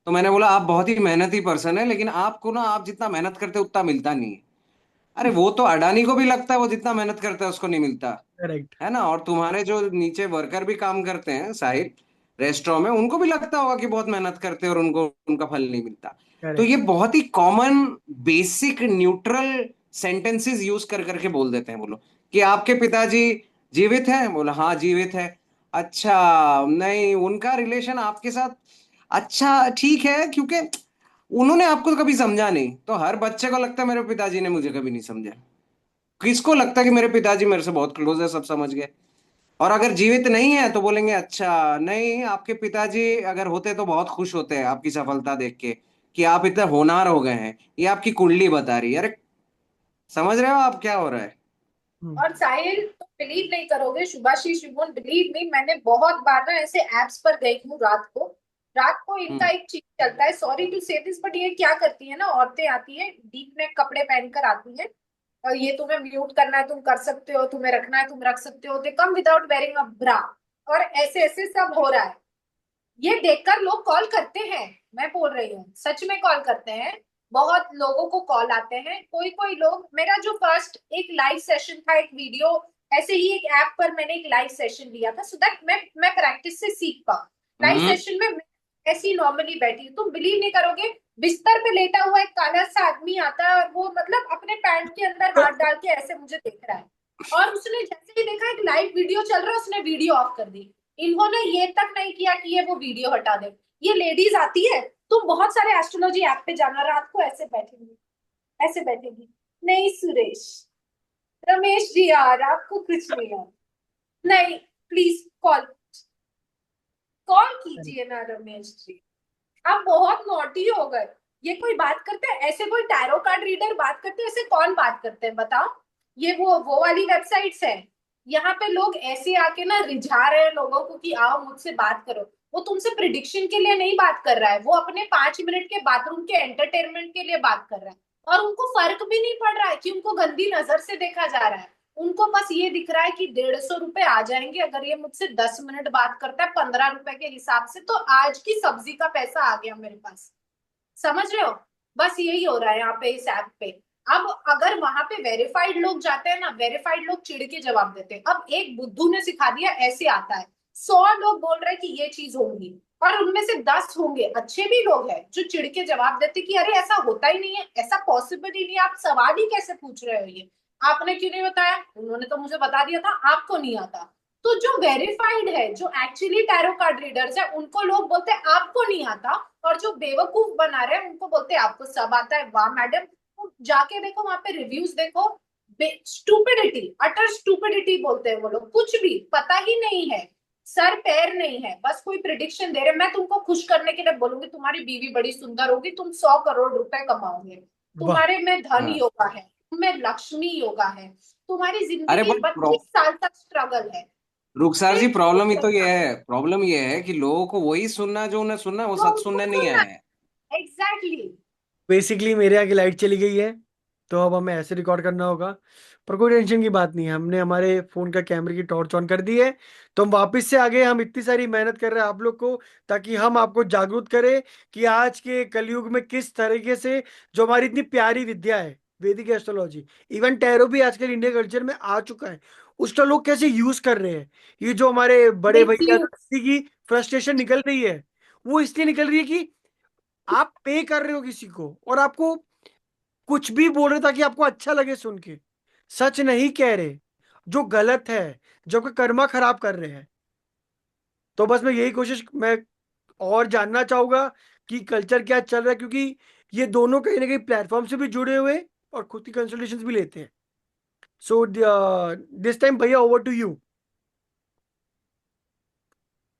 तो मैंने बोला आप बहुत ही मेहनती पर्सन है, लेकिन आपको ना, आप जितना मेहनत करते हो उतना मिलता नहीं है। अरे वो तो अडानी को भी लगता है वो जितना मेहनत करता है उसको नहीं मिलता,
करेक्ट।
है ना। और तुम्हारे जो नीचे वर्कर भी काम करते हैं साहिब रेस्टोरेंट में, उनको भी लगता होगा कि बहुत मेहनत करते हैं और उनको उनका फल नहीं मिलता। तो
करेक्ट।
ये बहुत ही common basic neutral sentences use कर करके बोल देते हैं वो लोग कि आपके पिताजी जीवित हैं, बोला हाँ जीवित है। अच्छा, नहीं उनका रिलेशन आपके साथ, अच्छा ठीक है, क्योंकि उन्होंने आपको कभी समझा नहीं। तो हर बच्चे को लगता है मेरे पिताजी ने मुझे कभी नहीं समझा। किसको लगता है कि मेरे पिताजी मेरे से बहुत क्लोज है, सब समझ गए। और अगर जीवित नहीं है तो बोलेंगे अच्छा नहीं, आपके पिताजी अगर होते तो बहुत खुश होते हैं आपकी सफलता देख के, कि आप इतने होनहार हो गए हैं, ये आपकी कुंडली बता रही है। अरे समझ रहे हो आप क्या हो रहा है।
हम्म।
और साहिल, तुम बिलीव नहीं करोगे, शुभाशीष, यू वोंट बिलीव मी, मैंने बहुत बार ना ऐसे एप्स पर गई हूँ रात को इनका
हम्म।
एक चीज चलता है, सॉरी टू से दिस, बट ये क्या करती है ना, औरतें आती हैं डीप नेक कपड़े पहनकर आती हैं, और ये तुम्हें म्यूट करना है तुम कर सकते हो, तुम्हें रखना है तुम रख सकते हो, दे कम विदाउट वेयरिंग अ ब्रा, और ऐसे ऐसे सब हो रहा है। ये देखकर लोग कॉल करते हैं, मैं बोल रही हूँ सच में कॉल करते हैं। बहुत लोगों को कॉल आते हैं, कोई कोई लोग, मेरा जो फर्स्ट एक लाइव सेशन था, एक वीडियो, ऐसे ही एक ऐप पर मैंने एक लाइव सेशन लिया था, सो दैट मैं प्रैक्टिस से सीख पाऊँ। लाइव
हम्म।
सेशन में मैं ऐसी नॉर्मली बैठी हूँ, तुम बिलीव नहीं करोगे, बिस्तर पे लेटा हुआ एक काला सा आदमी आता है और वो मतलब अपने पैंट के अंदर हाथ डाल के ऐसे मुझे देख रहा है, और उसने जैसे ही देखा एक लाइव वीडियो चल रहा है उसने वीडियो ऑफ कर दी। इन्होंने ये तक नहीं किया कि ये वो वीडियो हटा दे। ये लेडीज आती है, तुम बहुत सारे एस्ट्रोलॉजी ऐप पे जाना, रात को ऐसे बैठेंगी, ऐसे बैठेगी, नहीं सुरेश, रमेश जी यार आपको कुछ नहीं यार, नहीं प्लीज कॉल कॉल कीजिए ना रमेश जी, आप बहुत नॉटी हो गए। ये कोई बात करते हैं ऐसे, कोई टैरो कार्ड रीडर बात करते हैं ऐसे, कौन बात करते हैं बताओ। ये वो वाली वेबसाइट्स है, यहाँ पे लोग ऐसे आके ना रिझा रहे हैं लोगों को कि आओ मुझसे बात करो। वो तुमसे प्रिडिक्शन के लिए नहीं बात कर रहा है, वो अपने 5 मिनट के बाथरूम के एंटरटेनमेंट के लिए बात कर रहा है, और उनको फर्क भी नहीं पड़ रहा है कि उनको गंदी नजर से देखा जा रहा है। उनको बस ये दिख रहा है कि 150 रुपए आ जाएंगे अगर ये मुझसे 10 मिनट बात करता है 15 रुपए के हिसाब से, तो आज की सब्जी का पैसा आ गया मेरे पास। समझ रहे हो, बस यही हो रहा है यहाँ पे इस ऐप पे। अब अगर वहां पे वेरीफाइड लोग जाते हैं ना, वेरीफाइड लोग चिढ़ के जवाब देते हैं। अब एक बुद्धू ने सिखा दिया ऐसे आता है, 100 लोग बोल रहे हैं कि ये चीज होगी, और उनमें से 10 होंगे अच्छे भी लोग हैं जो चिढ़ के जवाब देते कि अरे ऐसा होता ही नहीं है, ऐसा पॉसिबल ही नहीं है, आप सवाल ही कैसे पूछ रहे हो, ये आपने क्यों नहीं बताया, उन्होंने तो मुझे बता दिया था, आपको नहीं आता। तो जो वेरीफाइड है, जो एक्चुअली टैरो कार्ड रीडर्स है, उनको लोग बोलते हैं आपको नहीं आता, और जो बेवकूफ बना रहे हैं उनको बोलते हैं आपको सब आता है। वाह मैडम, तो जाके देखो वहां पे रिव्यूज देखो, स्टूपिडिटी, अटर स्टूपिडिटी बोलते हैं वो लोग, कुछ भी पता ही नहीं है, सर पैर नहीं है, बस कोई प्रिडिक्शन दे रहे। मैं तुमको खुश करने के लिए बोलूंगी तुम्हारी बीवी बड़ी सुंदर होगी, तुम 100 करोड़ रुपए कमाओगे,
वाह।
तुम्हारे में धन
हाँ।
योगा है, तुम्हें लक्ष्मी योगा है, तुम्हारी
अरे
जिंदगी
बट
32 साल तक स्ट्रगल है।
रुखसार जी,
फिर
प्रॉब्लम ही तो ये है, प्रॉब्लम ये है कि लोगों को वही सुनना है जो उन्हें सुनना है, वो
जो
सच
उनको
सुनने नहीं
सुनना
आए हैं।
है, एग्जैक्टली।
बेसिकली मेरे यहाँ की लाइट चली गई है, तो अब हमें ऐसे रिकॉर्ड करना होगा। पर कोई टेंशन की बात नहीं है, हमने हमारे फोन का कैमरे की टॉर्च ऑन कर दी है। तो हम वापस से आगे, हम इतनी सारी मेहनत कर रहे हैं आप लोग को, ताकि हम आपको जागरूक करें कि आज के कलयुग में किस तरीके से जो हमारी इतनी प्यारी विद्या है, वैदिक एस्ट्रोलॉजी, इवन टैरो भी आजकल इंडियन कल्चर में आ चुका है, उसका लोग कैसे यूज कर रहे हैं। ये जो हमारे बड़े भैया
मिसयूज।
की फ्रस्ट्रेशन निकल रही है, वो इसलिए निकल रही है कि आप पे कर रहे हो किसी को और आपको कुछ भी बोल रहे ताकि आपको अच्छा लगे सुन के, सच नहीं कह रहे, जो गलत है, जो आपका कर्मा खराब कर रहे हैं। तो बस मैं यही कोशिश मैं और जानना चाहूंगा कि कल्चर क्या चल रहा है, क्योंकि ये दोनों कहीं ना कहीं प्लेटफॉर्म से भी जुड़े हुए हैं और खुद की कंसल्टेशंस भी लेते हैं। सो दिस टाइम भैया ओवर टू यू।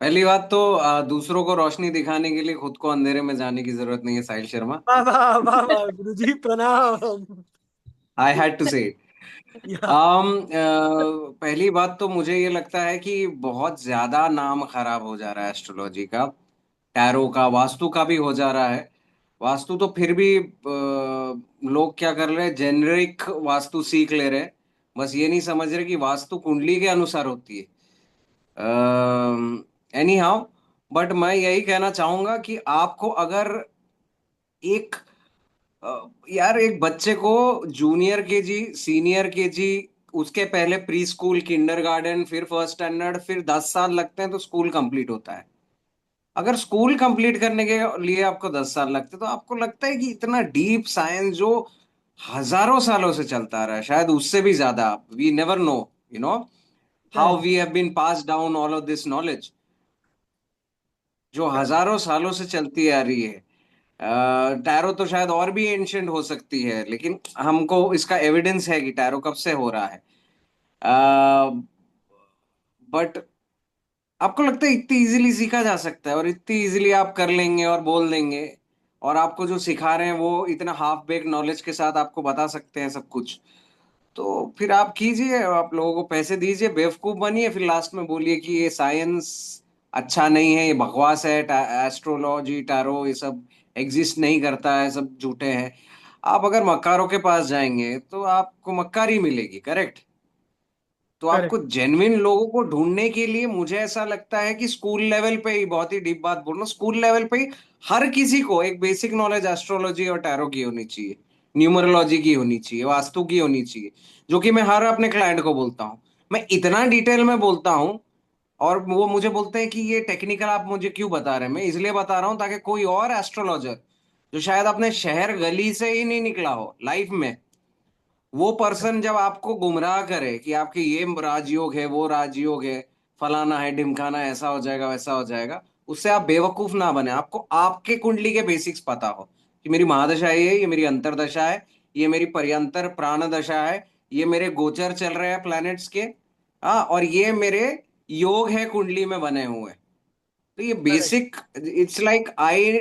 पहली बात तो दूसरों को रोशनी दिखाने के लिए खुद को अंधेरे में जाने की जरूरत नहीं है, साहिल शर्मा।
वाह वाह वाह वाह गुरुजी प्रणाम।
आई हैड टू से।
या
पहली बात तो मुझे ये लगता है कि बहुत ज्यादा नाम खराब हो जा रहा है एस्ट्रोलॉजी का, टैरो का, वास्तु का भी हो जा रहा है। वास्तु तो फिर भी लोग क्या कर रहे हैं, जेनरिक वास्तु सीख ले रहे हैं। बस ये नहीं समझ रहे कि वास्तु कुंडली के अनुसार होती है। एनी हाउ, बट मैं यही कहना चाहूंगा कि आपको अगर एक यार एक बच्चे को जूनियर केजी, सीनियर केजी, उसके पहले प्री स्कूल, किंडरगार्टन, फिर फर्स्ट स्टैंडर्ड, फिर 10 साल लगते हैं तो स्कूल कंप्लीट होता है। अगर स्कूल कंप्लीट करने के लिए आपको 10 साल लगते तो आपको लगता है कि इतना डीप साइंस जो हजारों सालों से चलता आ रहा है, शायद उससे भी ज्यादा, we never know, you know how
correct
we have been pass down all of this knowledge, जो
करेक्ट
हजारों सालों से चलती आ रही है। टैरो तो शायद और भी एंशियंट हो सकती है, लेकिन हमको इसका एविडेंस है कि टैरो कब से हो रहा है। बट आपको लगता है इतनी इजीली सीखा जा सकता है और इतनी इजीली आप कर लेंगे और बोल देंगे, और आपको जो सिखा रहे हैं वो इतना हाफ बेक नॉलेज के साथ आपको बता सकते हैं सब कुछ, तो फिर आप कीजिए, आप लोगों को पैसे दीजिए, बेवकूफ बनिए, फिर लास्ट में बोलिए कि ये साइंस अच्छा नहीं है, ये बकवास है, एस्ट्रोलॉजी टैरो ये सब एग्जिस्ट नहीं करता है, सब झूठे हैं। आप अगर मक्कारों के पास जाएंगे तो आपको मक्कारी मिलेगी, करेक्ट। तो आपको
करेक्ट
जेन्युइन लोगों को ढूंढने के लिए मुझे ऐसा लगता है कि स्कूल लेवल पे ही, बहुत ही डीप बात बोल रहा हूँ, स्कूल लेवल पे ही हर किसी को एक बेसिक नॉलेज एस्ट्रोलॉजी और टैरो की होनी चाहिए, न्यूमरोलॉजी की होनी चाहिए, वास्तु की होनी चाहिए, जो कि मैं हर अपने क्लाइंट को बोलता हूँ। मैं इतना डिटेल में बोलता हूँ, और वो मुझे बोलते हैं कि ये टेक्निकल आप मुझे क्यों बता रहे हैं। मैं इसलिए बता रहा हूँ ताकि कोई और एस्ट्रोलॉजर जो शायद अपने शहर गली से ही नहीं निकला हो लाइफ में, वो पर्सन जब आपको गुमराह करे कि आपके ये राजयोग है, वो राजयोग है, फलाना है, ढिमकाना है, ऐसा हो जाएगा, वैसा हो जाएगा, उससे आप बेवकूफ ना बने। आपको आपके कुंडली के बेसिक्स पता हो कि मेरी महादशा ये मेरी अंतरदशा है, ये मेरी पर्यंतर प्राण दशा है, ये मेरे गोचर चल रहे हैं प्लैनेट्स के, हाँ, और ये मेरे योग है कुंडली में बने हुए। तो ये
correct
basic, it's like I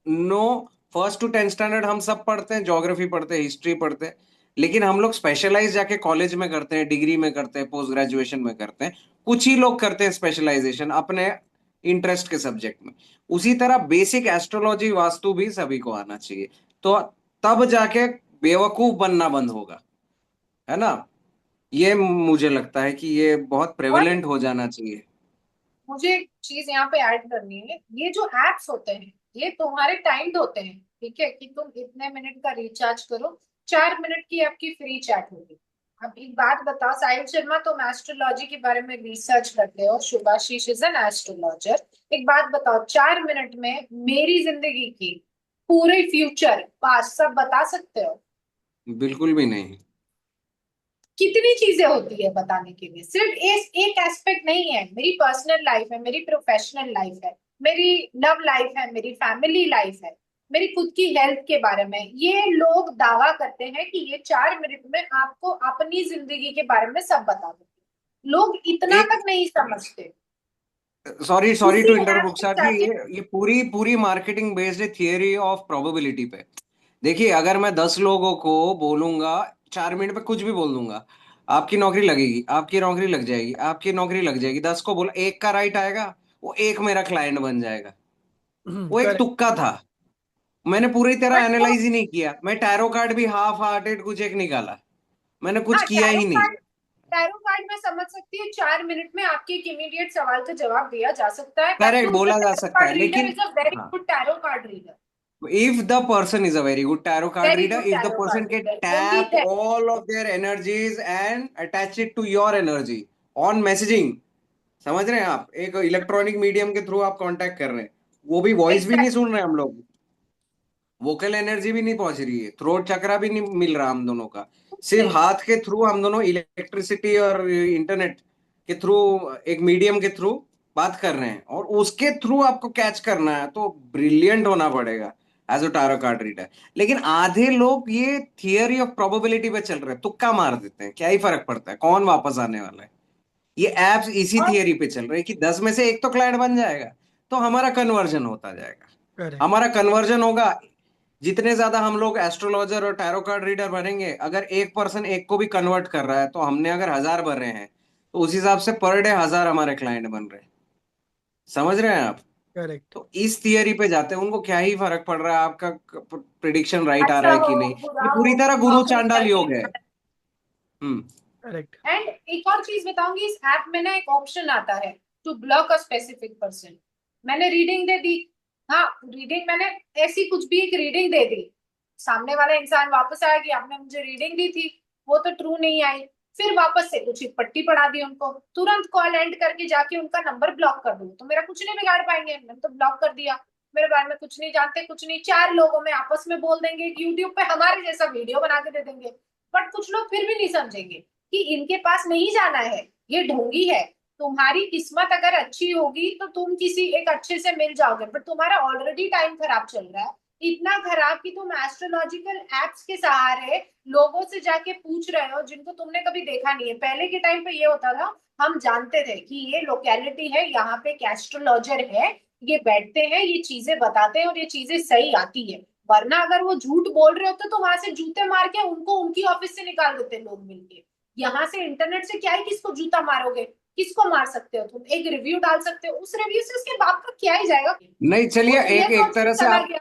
know, first to 10 standard हम सब पढ़ते हैं, ज्योग्राफी पढ़ते हैं, हिस्ट्री पढ़ते हैं, लेकिन हम लोग स्पेशलाइज जाके कॉलेज में करते हैं, डिग्री में करते हैं, पोस्ट ग्रेजुएशन में करते हैं। कुछ ही लोग करते हैं स्पेशलाइजेशन अपने इंटरेस्ट के सब्जेक्ट में। उसी तरह बेसिक एस्ट्रोलॉजी वास्तु भी सभी को आना चाहिए, तो तब जाके बेवकूफ बनना बंद होगा, है ना। ये मुझे लगता है कि ये बहुत
और
प्रेवलेंट हो जाना चाहिए।
मुझे एक चीज यहाँ पे ऐड करनी है, ये जो एप्स होते हैं ये तुम्हारे टाइम्ड होते हैं, ठीक है, कि तुम इतने मिनट का रिचार्ज करो, 4 मिनट की आपकी फ्री चैट होगी। अब एक बात बताओ साहिल शर्मा, तुम एस्ट्रोलॉजी के बारे में रिसर्च करते हो, शुभाशीष इज एन एस्ट्रोलॉजर, एक बात बताओ, 4 मिनट में मेरी जिंदगी की पूरे फ्यूचर पास्ट सब बता सकते हो?
बिल्कुल भी नहीं।
कितनी चीजें होती है बताने के लिए, सिर्फ एक एस्पेक्ट नहीं है, मेरी पर्सनल लाइफ है, मेरी प्रोफेशनल लाइफ है, मेरी लव लाइफ है, मेरी फैमिली लाइफ है, मेरी खुद की हेल्थ के बारे में। ये लोग दावा करते हैं कि ये 4 मिनट में आपको अपनी जिंदगी के बारे में सब बता देंगे, लोग इतना
एक,
तक नहीं समझते।
सॉरी सॉरी
उसी
टू इंटरप्ट
ऐप में
रुखसार जी,
जाके
ये पूरी पूरी मार्केटिंग बेस्ड है थियरी ऑफ प्रोबेबिलिटी पे। देखिए, अगर मैं 10 लोगों को बोलूंगा, 4 मिनट में कुछ भी बोल दूंगा, आपकी नौकरी लगेगी, आपकी नौकरी लग जाएगी, आपकी नौकरी लग जाएगी, 10 को बोला, एक का राइट आएगा, वो एक मेरा क्लाइंट बन जाएगा। वो एक
करेक्ट
तुक्का था, मैंने पूरी तरह
बट वो,
एनालाइज ही नहीं किया, मैं टैरो कार्ड भी हाफ हार्टेड कुछ एक निकाला, मैंने कुछ
हाँ,
किया ही नहीं।
टैरो कार्ड में समझ सकती है, 4 मिनट में आपके एक इमीडिएट सवाल का जवाब दिया जा सकता है, दैट
करेक्ट,
मींस द
बोला जा
टैरो
सकता है,
कार्ड रीडर
लेकिन
इज अ वेरी
हाँ,
good tarot card reader.
if the person is a very good tarot card
Very
reader,
good
if the
tarot
person
card
can
reader. Only
tap
then.
all of their energies and attach it to your energy on messaging, समझ रहे हैं आप, एक electronic medium के through आप contact कर रहे हैं, वो भी वॉइस भी नहीं
Exactly.
सुन रहे हैं हम लोग, वोकल एनर्जी भी नहीं पहुंच रही है, थ्रोट चक्रा भी नहीं मिल रहा हम दोनों का। सिर्फ
नहीं।
हाथ के थ्रू हम दोनों इलेक्ट्रिसिटी और इंटरनेट के थ्रू, एक मीडियम के थ्रू बात कर रहे हैं, और उसके थ्रू आपको कैच करना है तो ब्रिलियंट होना पड़ेगा as a tarot card reader. लेकिन आधे लोग ये थियरी ऑफ प्रोबेबिलिटी पे चल रहे हैं, तुक्का मार देते हैं, क्या ही फर्क पड़ता है कौन वापस आने वाला है। ये एप्स इसी
और
थियरी पे चल रहे हैं कि 10 में से एक तो क्लाइंट बन जाएगा, तो हमारा कन्वर्जन होता जाएगा।
करेक्ट।
हमारा कन्वर्जन होगा, जितने ज्यादा हम लोग एस्ट्रोलॉजर और टैरो कार्ड रीडर बनेंगे, अगर एक पर्सन एक को भी कन्वर्ट कर रहा है, तो हमने अगर 1000 भर रहे हैं, तो उस हिसाब से पर डे 1000 हमारे क्लाइंट बन रहे हैं। समझ रहे हैं आप?
करेक्ट।
तो इस थियरी पे जाते हैं, उनको क्या ही फर्क पड़ रहा है आपका प्रिडिक्शन राइट आ रहा
अच्छा
है
हो
कि नहीं।
बुरा
ये पूरी
हो,
तरह गुरु
नौकरी
चांडाल
करके।
योग है। हम्म।
करेक्ट।
एंड एक और चीज बताऊंगी, इस ऐप में ना एक ऑप्शन आता है to block a specific person. मैंने रीडिंग दे दी। हाँ, रीडिंग मैंने ऐसी कुछ भी एक रीडिंग दे दी, सामने वाला इंसान वापस आया कि आपने मुझे रीडिंग दी थी, वो तो ट्रू नहीं आई। फिर वापस से कुछ एक पट्टी पढ़ा दी उनको, तुरंत कॉल एंड करके जाके उनका नंबर ब्लॉक कर दूं तो मेरा कुछ नहीं बिगाड़ पाएंगे, मैंने तो ब्लॉक कर दिया। मेरे बारे में कुछ नहीं जानते, कुछ नहीं, चार लोगों में आपस में बोल देंगे, यूट्यूब पे हमारे जैसा वीडियो बना के दे देंगे। बट कुछ लोग फिर भी नहीं समझेंगे कि इनके पास नहीं जाना है, ये ढोंगी है। तुम्हारी किस्मत अगर अच्छी होगी तो तुम किसी एक अच्छे से मिल जाओगे, पर तुम्हारा ऑलरेडी टाइम खराब चल रहा है, इतना खराब कि तुम एस्ट्रोलॉजिकल एप्स के सहारे लोगों से जाके पूछ रहे हो जिनको तुमने कभी देखा नहीं है। पहले के टाइम पे ये होता था, हम जानते थे कि ये लोकेलिटी है, यहाँ पे एक एस्ट्रोलॉजर है, ये बैठते हैं, ये चीजें बताते हैं और ये चीजें सही आती है। वरना अगर वो झूठ बोल रहे होते तो वहां से जूते मार के उनको उनकी ऑफिस से निकाल देते लोग मिलके। यहाँ से इंटरनेट से क्या ही किसको जूता मारोगे, किसको मार सकते हो तुम, एक रिव्यू डाल सकते हो, उस रिव्यू से उसके बाप का क्या ही जाएगा।
नहीं,
वो
चलिए
तो ये
एक एक
सोच के
तरह से
चला
आप,
गया।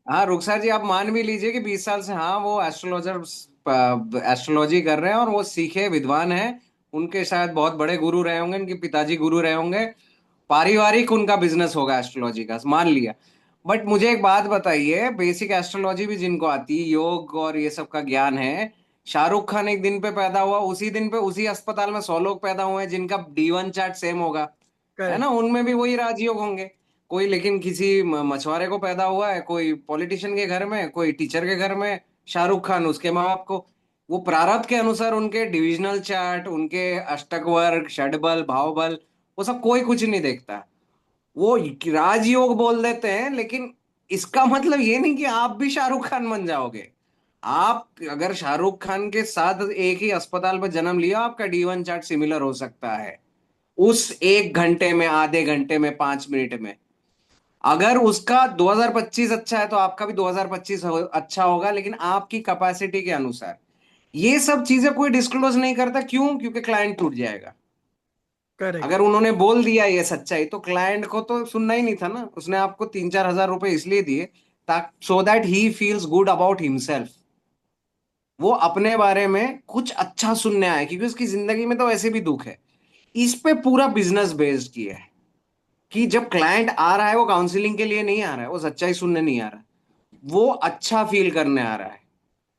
हाँ रुखसार जी, आप मान भी लीजिए कि 20 साल से हाँ वो एस्ट्रोलॉजर एस्ट्रोलॉजी कर रहे हैं और वो सीखे विद्वान हैं। उनके शायद बहुत बड़े गुरु रहे होंगे, उनके पिताजी गुरु रहे होंगे, पारिवारिक उनका बिजनेस होगा एस्ट्रोलॉजी का, मान लिया। बट मुझे एक बात बताइए, बेसिक एस्ट्रोलॉजी भी जिनको आती है, योग और ये सब का ज्ञान है, शाहरुख खान एक दिन पे पैदा हुआ, उसी दिन पे उसी अस्पताल में 100 लोग पैदा हुए हैं जिनका D1 चार्ट सेम होगा, है ना?
करेक्ट।
उनमें भी वही राजयोग होंगे। कोई लेकिन किसी मछुआरे को पैदा हुआ है, कोई पॉलिटिशियन के घर में, कोई टीचर के घर में, शाहरुख खान उसके माँ बाप को, वो प्रारब्ध के अनुसार उनके डिविजनल चार्ट, उनके अष्टक वर्ग, षडबल, भावबल, वो सब कोई कुछ नहीं देखता। वो राजयोग बोल देते हैं, लेकिन इसका मतलब ये नहीं कि आप भी शाहरुख खान बन जाओगे। आप अगर शाहरुख खान के साथ एक ही अस्पताल में जन्म लिया, आपका D1 चार्ट सिमिलर हो सकता है उस एक घंटे में, आधे घंटे में, 5 मिनट में। अगर उसका 2025 अच्छा है तो आपका भी 2025 अच्छा होगा, लेकिन आपकी कैपेसिटी के अनुसार। ये सब चीजें कोई डिस्क्लोज नहीं करता, क्यों? क्योंकि क्लाइंट टूट जाएगा।
करेक्ट।
अगर उन्होंने बोल दिया ये सच्चाई, तो क्लाइंट को तो सुनना ही नहीं था ना। उसने आपको 3-4 हजार रुपए इसलिए दिए ताकि so that he feels good about himself, वो अपने बारे में कुछ अच्छा सुनने आए, क्योंकि उसकी जिंदगी में तो वैसे भी दुख है। इस पे पूरा बिजनेस बेस्ड किया है कि जब क्लाइंट आ रहा है, वो काउंसलिंग के लिए नहीं आ रहा है, वो सच्चाई सुनने नहीं आ रहा है, वो अच्छा फील करने आ रहा है।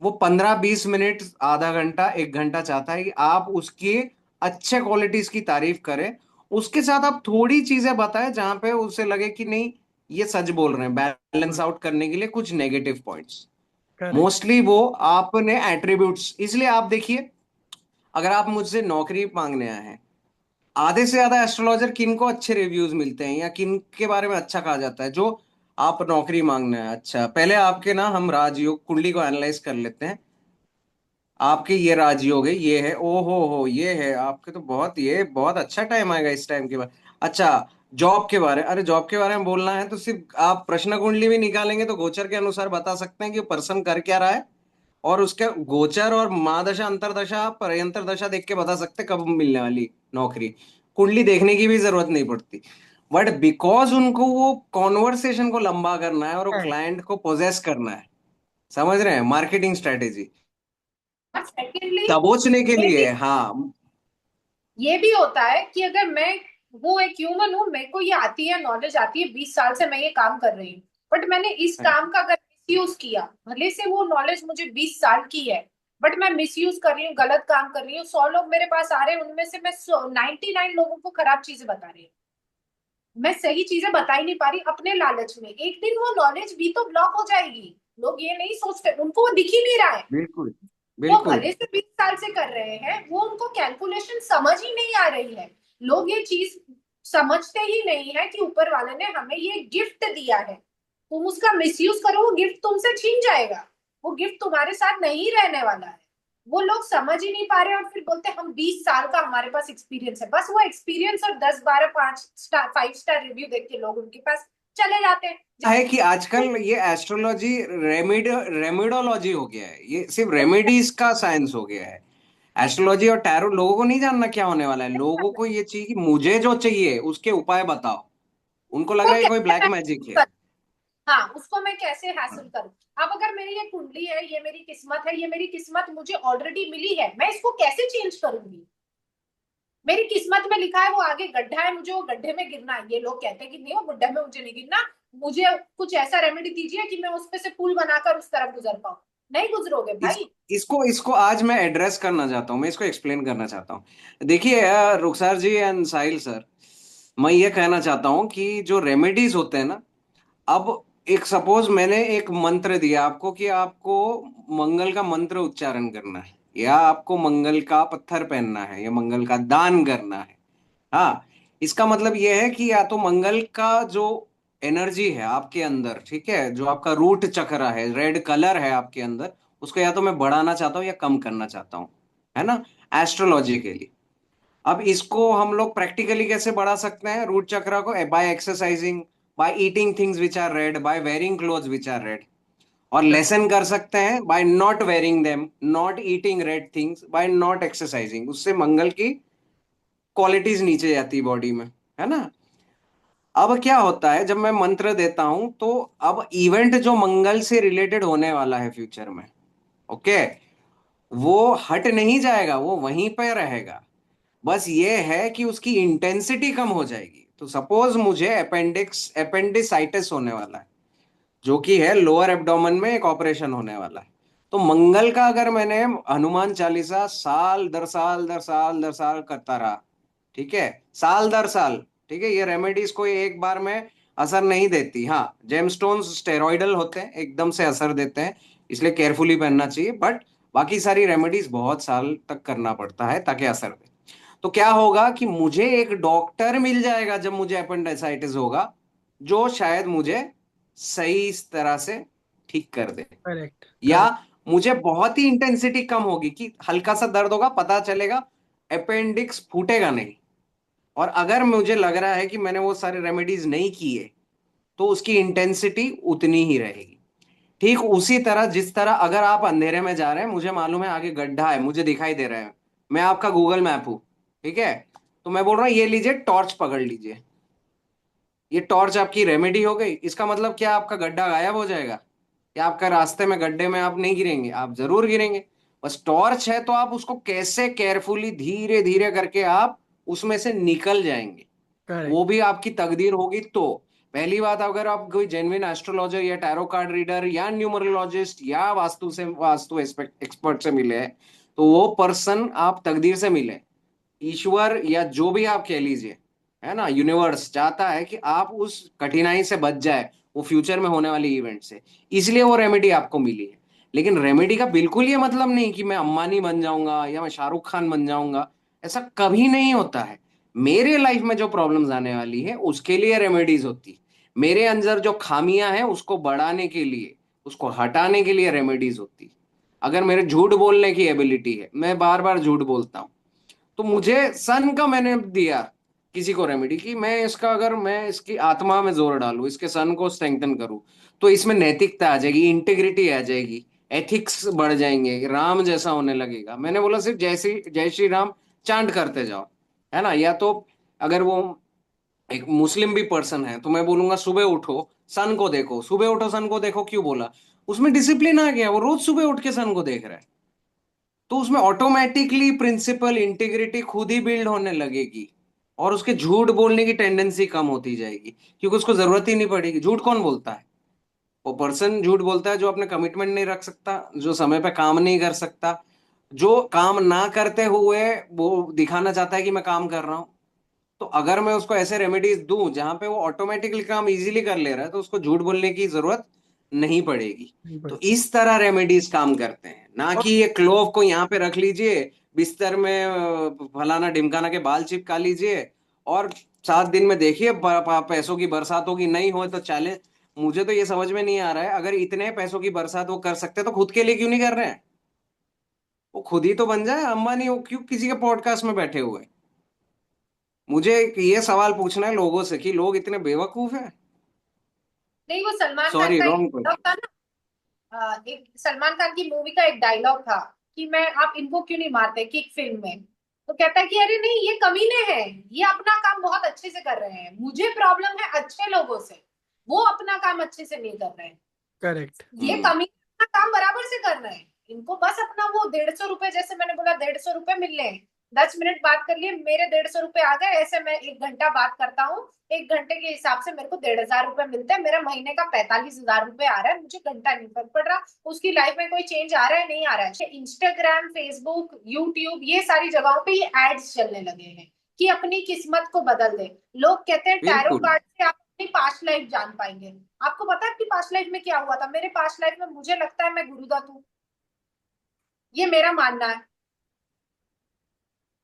वो 15-20 मिनट, आधा घंटा, 1 घंटा चाहता है कि आप उसकी अच्छे क्वालिटीज की तारीफ करें, उसके साथ आप थोड़ी चीजें बताएं जहां पे उसे लगे कि नहीं, ये सच बोल रहे हैं, बैलेंस आउट करने के लिए कुछ नेगेटिव पॉइंट्स।
करेक्ट।
मोस्टली वो आपने एट्रीब्यूट्स, इसलिए आप देखिए, अगर आप मुझसे नौकरी मांगने आए हैं, आधे से ज्यादा एस्ट्रोलॉजर किन को अच्छे रिव्यूज मिलते हैं या किन के बारे में अच्छा कहा जाता है? जो आप नौकरी मांगना है, अच्छा पहले आपके ना हम राजयोग कुंडली को एनालाइज कर लेते हैं। आपके ये राजयोग है, ये है, ओ हो, ये है आपके, तो बहुत, ये बहुत अच्छा टाइम आएगा इस टाइम के बाद। अच्छा, जॉब के बारे, अरे जॉब के बारे में बोलना है तो सिर्फ आप प्रश्न कुंडली भी निकालेंगे तो गोचर के अनुसार बता सकते हैं कि पर्सन कर क्या रहा है, और उसके गोचर और महादशा, अंतरदशा, पर्यंतर दशा देख के बता सकते हैं कब मिलने वाली नौकरी। कुंडली देखने की भी जरूरत नहीं पड़ती। बट बिकॉज उनको वो कॉन्वर्सेशन को लंबा करना है और वो क्लाइंट को पोजेस करना है, समझ रहे हैं, मार्केटिंग स्ट्रेटेजी
सेकेंडली,
दबोचने के
ये भी
लिए, हाँ।
ये भी होता है कि अगर मैं वो एक ह्यूमन हूँ, मेरे को ये आती है, नॉलेज आती है, 20 साल से मैं ये काम कर रही हूँ, बट मैंने इस काम का अगर मिसयूज किया, भले से वो नॉलेज मुझे 20 साल की है, बट मैं मिसयूज कर रही हूँ, गलत काम कर रही हूँ, 100 लोग मेरे पास आ रहे हैं, उनमें से मैं 99 लोगों को खराब चीजें बता रही हूँ, मैं सही चीजें बता ही नहीं पा रही अपने लालच में, एक दिन वो नॉलेज भी तो ब्लॉक हो जाएगी। लोग ये नहीं सोचते, उनको वो दिख ही नहीं रहा है।
बिल्कुल
वो
बिल्कुल।
भले से 20 साल से कर रहे हैं, वो उनको कैलकुलेशन समझ ही नहीं आ रही है। लोग ये चीज समझते ही नहीं है कि ऊपर वाले ने हमें ये गिफ्ट दिया है, तुम उसका मिसयूज करो, वो गिफ्ट तुमसे छीन जाएगा, वो गिफ्ट तुम्हारे साथ नहीं रहने वाला है। वो लोग समझ ही नहीं पा रहे और फिर बोलते हम 20 साल का हमारे पास एक्सपीरियंस है, बस वो एक्सपीरियंस और 10 12 5 स्टार 5 स्टार रिव्यू देख के लोग उनके पास चले जाते हैं।
है कि आजकल ये एस्ट्रोलॉजी रेमिडोलॉजी हो गया है, ये सिर्फ रेमेडीज का साइंस हो गया है। एस्ट्रोलॉजी और टैरो लोगों को नहीं जानना क्या होने वाला है, लोगों को ये चाहिए कि मुझे जो चाहिए उसके उपाय बताओ। उनको लग
वो
रहा है ये कोई ब्लैक
कैसे
मैजिक है।
मैं, हाँ उसको मैं कैसे हासिल करूं। अब अगर मेरी ये कुंडली है, ये मेरी किस्मत है, ये मेरी किस्मत मुझे ऑलरेडी मिली है, मैं इसको कैसे चेंज करूंगी। मेरी किस्मत में लिखा है वो आगे गड्ढा है, मुझे वो गड्ढे में गिरना है, ये लोग कहते हैं कि नहीं वो गड्ढे में मुझे नहीं गिरना, मुझे कुछ ऐसा रेमेडी दीजिए कि मैं उस पे से पुल बनाकर उस तरफ गुजर पाऊं। नहीं गुजरोगे
इस
भाई।
इसको इसको आज मैं एड्रेस करना चाहता हूँ, मैं इसको एक्सप्लेन करना चाहता हूँ। देखिए रुखसार जी एंड साहिल सर, मैं ये कहना चाहता हूँ कि जो रेमेडीज होते हैं ना, अब एक सपोज मैंने एक मंत्र दिया आपको कि आपको मंगल का मंत्र उच्चारण करना है, या आपको मंगल का पत्थर पहनना है, या मंगल का दान करना है। हाँ, इसका मतलब यह है कि या तो मंगल का जो एनर्जी है आपके अंदर, ठीक है, जो आपका रूट चक्र है, रेड कलर है आपके अंदर, उसको या तो मैं बढ़ाना चाहता हूँ या कम करना चाहता हूँ, है ना, एस्ट्रोलॉजिकली। अब इसको हम लोग प्रैक्टिकली कैसे बढ़ा सकते हैं रूट चक्र को? By exercising, by eating things which are red, by wearing clothes which are red. और लेसन कर सकते हैं by not wearing them, not eating red things, by not exercising. उससे मंगल की क्वालिटीज नीचे जाती बॉडी में, है ना। अब क्या होता है जब मैं मंत्र देता हूं, तो अब इवेंट जो मंगल से रिलेटेड होने वाला है फ्यूचर में, ओके, वो हट नहीं जाएगा, वो वहीं पे रहेगा। बस ये है कि उसकी इंटेंसिटी कम हो जाएगी। तो सपोज मुझे अपेंडिसाइटिस होने वाला है, जो कि है लोअर एब्डोमेन में एक ऑपरेशन होने वाला है। तो मंगल का अगर मैंने हनुमान चालीसा साल दर साल दर साल दर साल करता रहा, ठीक है, साल दर साल, ठीक है, ये रेमेडीज कोई एक बार में असर नहीं देती। हाँ, जेमस्टोन्स स्टेरॉइडल होते हैं, एकदम से असर देते हैं, इसलिए केयरफुली पहनना चाहिए, बट बाकी सारी रेमेडीज बहुत साल तक करना पड़ता है ताकि असर दे। तो क्या होगा कि मुझे एक डॉक्टर मिल जाएगा जब मुझे अपेंडिसाइटिस होगा, जो शायद मुझे सही इस तरह से ठीक कर दे।
करेक्ट
या
करेक्ट।
मुझे बहुत ही इंटेंसिटी कम होगी कि हल्का सा दर्द होगा, पता चलेगा, अपेंडिक्स फूटेगा नहीं। और अगर मुझे लग रहा है कि मैंने वो सारे रेमेडीज नहीं किए, तो उसकी इंटेंसिटी उतनी ही रहेगी। ठीक उसी तरह जिस तरह अगर आप अंधेरे में जा रहे हैं, मुझे मालूम है आगे गड्ढा है, मुझे दिखाई दे रहा है, मैं आपका गूगल मैप हूं, ठीक है, तो मैं बोल रहा हूं ये लीजिए टॉर्च पकड़ लीजिए, ये टॉर्च आपकी रेमेडी हो गई। इसका मतलब क्या आपका गड्ढा गायब हो जाएगा? या आपका रास्ते में गड्ढे में आप नहीं गिरेंगे? आप जरूर गिरेंगे। बस टॉर्च है तो आप उसको कैसे केयरफुली धीरे धीरे करके आप उसमें से निकल जाएंगे, वो
करेक्ट
भी आपकी तकदीर होगी। तो पहली बात, अगर आप कोई जेन्युइन एस्ट्रोलॉजर या टैरो कार्ड रीडर या न्यूमरोलॉजिस्ट या वास्तु एक्सपर्ट से मिले हैं, तो वो पर्सन आप तकदीर से मिले। ईश्वर या जो भी आप कह लीजिए, है ना, यूनिवर्स चाहता है कि आप उस कठिनाई से बच जाए, वो फ्यूचर में होने वाली इवेंट से, इसलिए वो रेमेडी आपको मिली है। लेकिन रेमेडी का बिल्कुल ये मतलब नहीं कि मैं अंबानी बन जाऊंगा या मैं शाहरुख खान बन जाऊंगा, ऐसा कभी नहीं होता है। मेरे लाइफ में जो प्रॉब्लम्स आने वाली है उसके लिए रेमेडीज होती, मेरे अंदर जो खामियां हैं उसको बढ़ाने के लिए, उसको हटाने के लिए रेमेडीज होती। अगर मेरे झूठ बोलने की एबिलिटी है, मैं बार बार झूठ बोलता हूँ, तो मुझे सन का मैंने दिया किसी को रेमेडी कि मैं इसका, अगर मैं इसकी आत्मा में जोर डालूं, इसके सन को स्ट्रेंथन करूं, तो इसमें नैतिकता आ जाएगी, इंटेग्रिटी आ जाएगी, एथिक्स बढ़ जाएंगे, राम जैसा होने लगेगा। मैंने बोला सिर्फ जय श्री राम चांट करते जाओ, है ना। या तो अगर वो एक मुस्लिम भी पर्सन है, तो मैं बोलूंगा सुबह उठो सन को देखो, सुबह उठो सन को देखो, क्यों बोला? उसमें डिसिप्लिन आ गया, वो रोज सुबह उठ के सन को देख रहा है। तो उसमें ऑटोमेटिकली प्रिंसिपल इंटीग्रिटी खुद ही बिल्ड होने लगेगी, और उसके झूठ बोलने की टेंडेंसी कम होती जाएगी, क्योंकि उसको जरूरत ही नहीं पड़ेगी। झूठ कौन बोलता है? वो पर्सन झूठ बोलता है जो अपने कमिटमेंट नहीं रख सकता, जो समय पे काम नहीं कर सकता, जो काम ना करते हुए वो दिखाना चाहता है कि मैं काम कर रहा हूं। तो अगर मैं उसको ऐसे रेमेडीज दूं जहां पे वो ऑटोमेटिकली काम इजीली कर ले रहा है, तो उसको झूठ बोलने की जरूरत नहीं पड़ेगी।
नहीं
तो
पड़ती।
इस तरह रेमेडीज काम करते हैं, ना
और
कि ये क्लोव को यहाँ पे रख लीजिए, बिस्तर में फलाना ढिमकाना के बाल चिपका लीजिए, और 7 दिन में देखिए पैसों की बरसात होगी। नहीं हो तो चले। मुझे तो ये समझ में नहीं आ रहा है, अगर इतने पैसों की बरसात वो कर सकते हैं तो खुद के लिए क्यों नहीं कर रहे हैं? वो खुद ही तो बन जाए अंबानी, वो क्यों किसी के पॉडकास्ट में बैठे हुए हैं? मुझे ये सवाल पूछना है लोगों से कि लोग इतने बेवकूफ हैं।
नहीं, वो सलमान खान
सॉरी,
का एक
रॉन्ग
डायलॉग
क्वेश्चन।
था ना, एक सलमान खान की मूवी का एक डायलॉग था कि मैं आप इनको क्यों नहीं मारते, किक फिल्म में। तो कहता है कि अरे नहीं, ये कमीने हैं, ये अपना काम बहुत अच्छे से कर रहे हैं, मुझे प्रॉब्लम है अच्छे लोगों से, वो अपना काम अच्छे से नहीं कर रहे हैं।
करेक्ट।
ये कमीने अपना काम बराबर से कर रहे हैं, इनको बस अपना वो 150 रुपए, जैसे मैंने बोला 150 रुपए मिल रहे हैं, 10 मिनट बात कर लिए, मेरे 150 रुपए आ गए। ऐसे मैं 1 घंटा बात करता हूँ, 1 घंटे के हिसाब से मेरे को 1,500 रुपए मिलते हैं, मेरा महीने का 45,000 रुपए आ रहा है, मुझे घंटा नहीं फर्क पड़ रहा उसकी लाइफ में कोई चेंज आ रहा है नहीं आ रहा है। इंस्टाग्राम, फेसबुक, यूट्यूब, ये सारी जगहों पे ये एड्स चलने लगे हैं कि अपनी किस्मत को बदल दे। लोग कहते हैं टैरो
बिल्कुल।
कार्ड से आप अपनी पास्ट लाइफ जान पाएंगे। आपको पता है आपकी पास्ट लाइफ में क्या हुआ था? मेरे पास्ट लाइफ में मुझे लगता है मैं गुरुदत्त हूँ, ये मेरा मानना है।